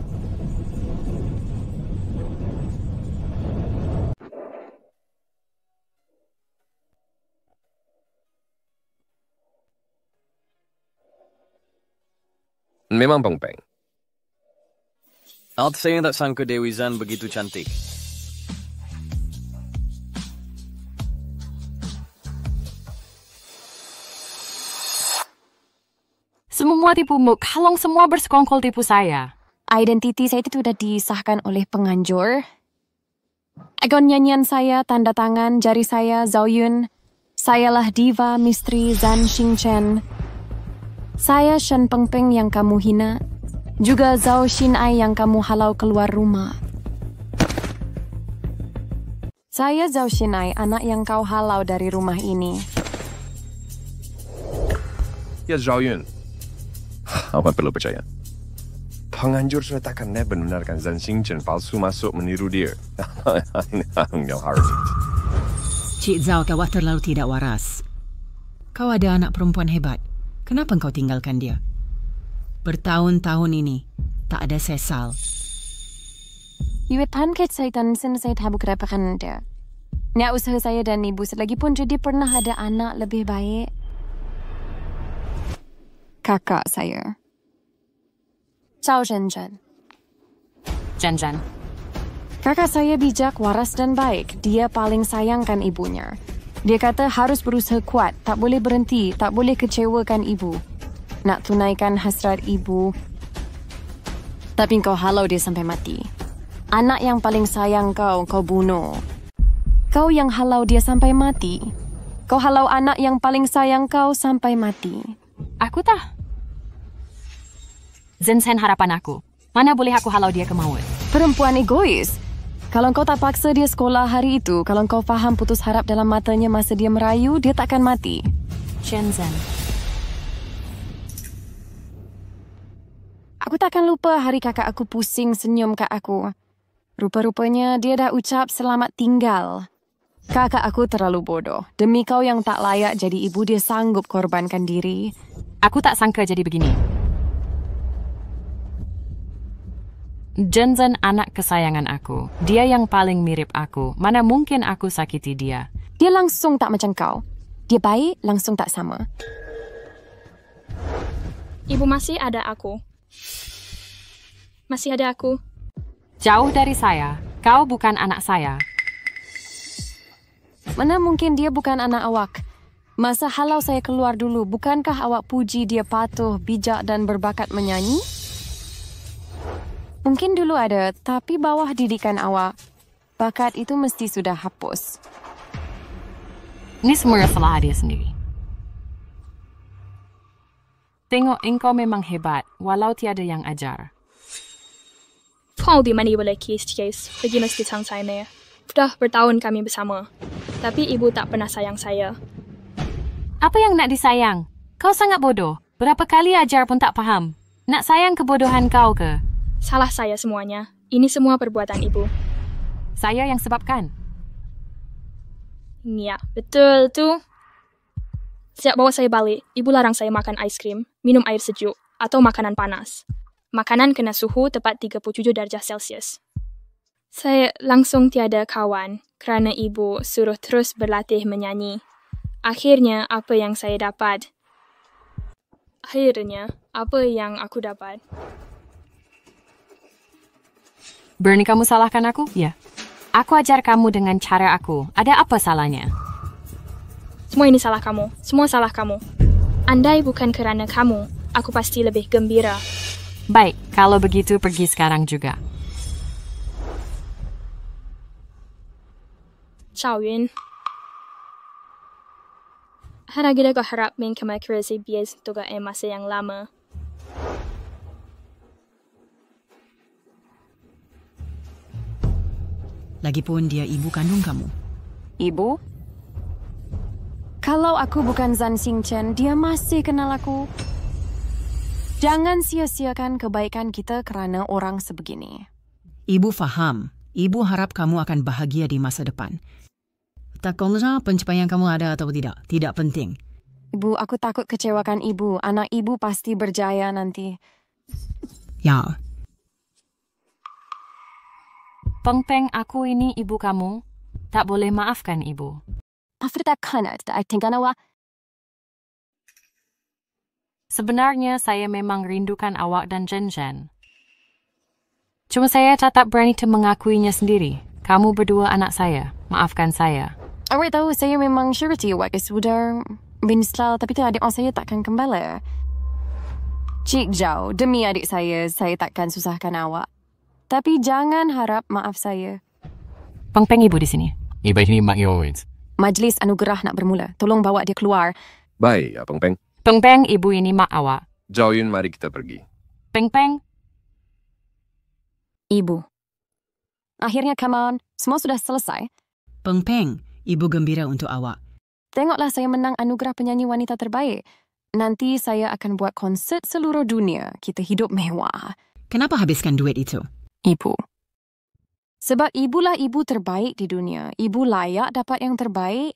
Memang Pengpeng. Saya tak sangka Dewi Zan begitu cantik. Semua tipu muk. Kalong semua bersekongkol tipu saya. Identiti saya itu sudah disahkan oleh penganjur. Agon nyanyian saya, tanda tangan, jari saya, Zhao Yun. Sayalah diva misteri Zan Xingchen. Saya Shen Pengpeng yang kamu hina. Juga Zhao Xinai yang kamu halau keluar rumah. Saya Zhao Xinai, anak yang kau halau dari rumah ini. Ya, Zhao Yun. Awak perlu percaya. Penganjur sudah takkan nak benarkan Zan Xingchen palsu masuk meniru dia. Ini yang harus. Cik Zhao, kau terlalu tidak waras. Kau ada anak perempuan hebat. Kenapa kau tinggalkan dia? Bertahun-tahun ini, tak ada sesal. Yue pancake saya dan sen saya tabuk repakan dia. Niat usaha saya dan ibu selagi pun jadi pernah ada anak lebih baik. Kakak saya. Ciao, Zhen-Zhen. Zhen-Zhen. Kakak saya bijak, waras dan baik. Dia paling sayangkan ibunya. Dia kata harus berusaha kuat, tak boleh berhenti, tak boleh kecewakan ibu. Nak tunaikan hasrat ibu. Tapi kau halau dia sampai mati. Anak yang paling sayang kau bunuh. Kau yang halau dia sampai mati. Kau halau anak yang paling sayang kau sampai mati. Aku tak. Zhen-Zhen harapan aku. Mana boleh aku halau dia ke maut? Perempuan egois. Kalau kau tak paksa dia sekolah hari itu, kalau kau faham putus harap dalam matanya masa dia merayu, dia takkan mati. Zhen-Zhen. Aku takkan lupa hari kakak aku pusing senyum kat aku. Rupa-rupanya dia dah ucap selamat tinggal. Kakak aku terlalu bodoh. Demi kau yang tak layak jadi ibu, dia sanggup korbankan diri. Aku tak sangka jadi begini. Zhen-Zhen anak kesayangan aku. Dia yang paling mirip aku. Mana mungkin aku sakiti dia? Dia langsung tak macam kau. Dia baik, langsung tak sama. Ibu masih ada aku. Masih ada aku. Jauh dari saya. Kau bukan anak saya. Mana mungkin dia bukan anak awak? Masa halau saya keluar dulu, bukankah awak puji dia patuh, bijak dan berbakat menyanyi? Mungkin dulu ada, tapi bawah didikan awak, bakat itu mesti sudah hapus. Ini semua salah dia sendiri. Tengok, engkau memang hebat, walau tiada yang ajar. Kau di mana boleh kes, pergi mesti sang saya. Sudah bertahun kami bersama, tapi ibu tak pernah sayang saya. Apa yang nak disayang? Kau sangat bodoh. Berapa kali ajar pun tak faham. Nak sayang kebodohan kau ke? Salah saya semuanya. Ini semua perbuatan ibu. Saya yang sebabkan. Ya, betul tu. Sejak bawa saya balik, ibu larang saya makan ais krim, minum air sejuk, atau makanan panas. Makanan kena suhu tepat 37 darjah Celsius. Saya langsung tiada kawan kerana ibu suruh terus berlatih menyanyi. Akhirnya, apa yang aku dapat? Bernie, kamu salahkan aku? Ya. Aku ajar kamu dengan cara aku. Ada apa salahnya? Semua ini salah kamu. Semua salah kamu. Andai bukan kerana kamu, aku pasti lebih gembira. Baik, kalau begitu pergi sekarang juga. Ciao, Yun. Harap kau harap kami kerasi bias tugas masa yang lama. Lagipun dia ibu kandung kamu. Ibu? Kalau aku bukan Zhan Xingchen, dia masih kenal aku. Jangan sia-siakan kebaikan kita kerana orang sebegini. Ibu faham. Ibu harap kamu akan bahagia di masa depan. Tak kira pencapaian kamu ada atau tidak. Tidak penting. Ibu, aku takut kecewakan ibu. Anak ibu pasti berjaya nanti. Ya. Peng Peng, aku ini ibu kamu. Tak boleh maafkan ibu. Sebenarnya saya memang rindukan awak dan Zhen-Zhen. Cuma saya tak berani mengakuinya sendiri. Kamu berdua anak saya. Maafkan saya. Awak tahu saya memang syurati awak sudah berinstal, tapi tu adik saya takkan kembali. Cik Zhao, demi adik saya takkan susahkan awak. Tapi jangan harap maaf saya. Peng Peng, ibu di sini. Ibu ini Mak Yowens. Majlis anugerah nak bermula. Tolong bawa dia keluar. Baik, ya Peng Peng. Peng Peng, ibu ini mak awak. Zhao Yun, mari kita pergi. Peng Peng. Ibu. Akhirnya, come on. Semua sudah selesai. Peng Peng, ibu gembira untuk awak. Tengoklah saya menang anugerah penyanyi wanita terbaik. Nanti saya akan buat konsert seluruh dunia. Kita hidup mewah. Kenapa habiskan duit itu? Ibu. Sebab ibulah ibu terbaik di dunia. Ibu layak dapat yang terbaik.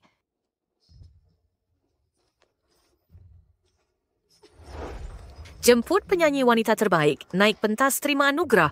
Jemput penyanyi wanita terbaik, naik pentas terima anugerah.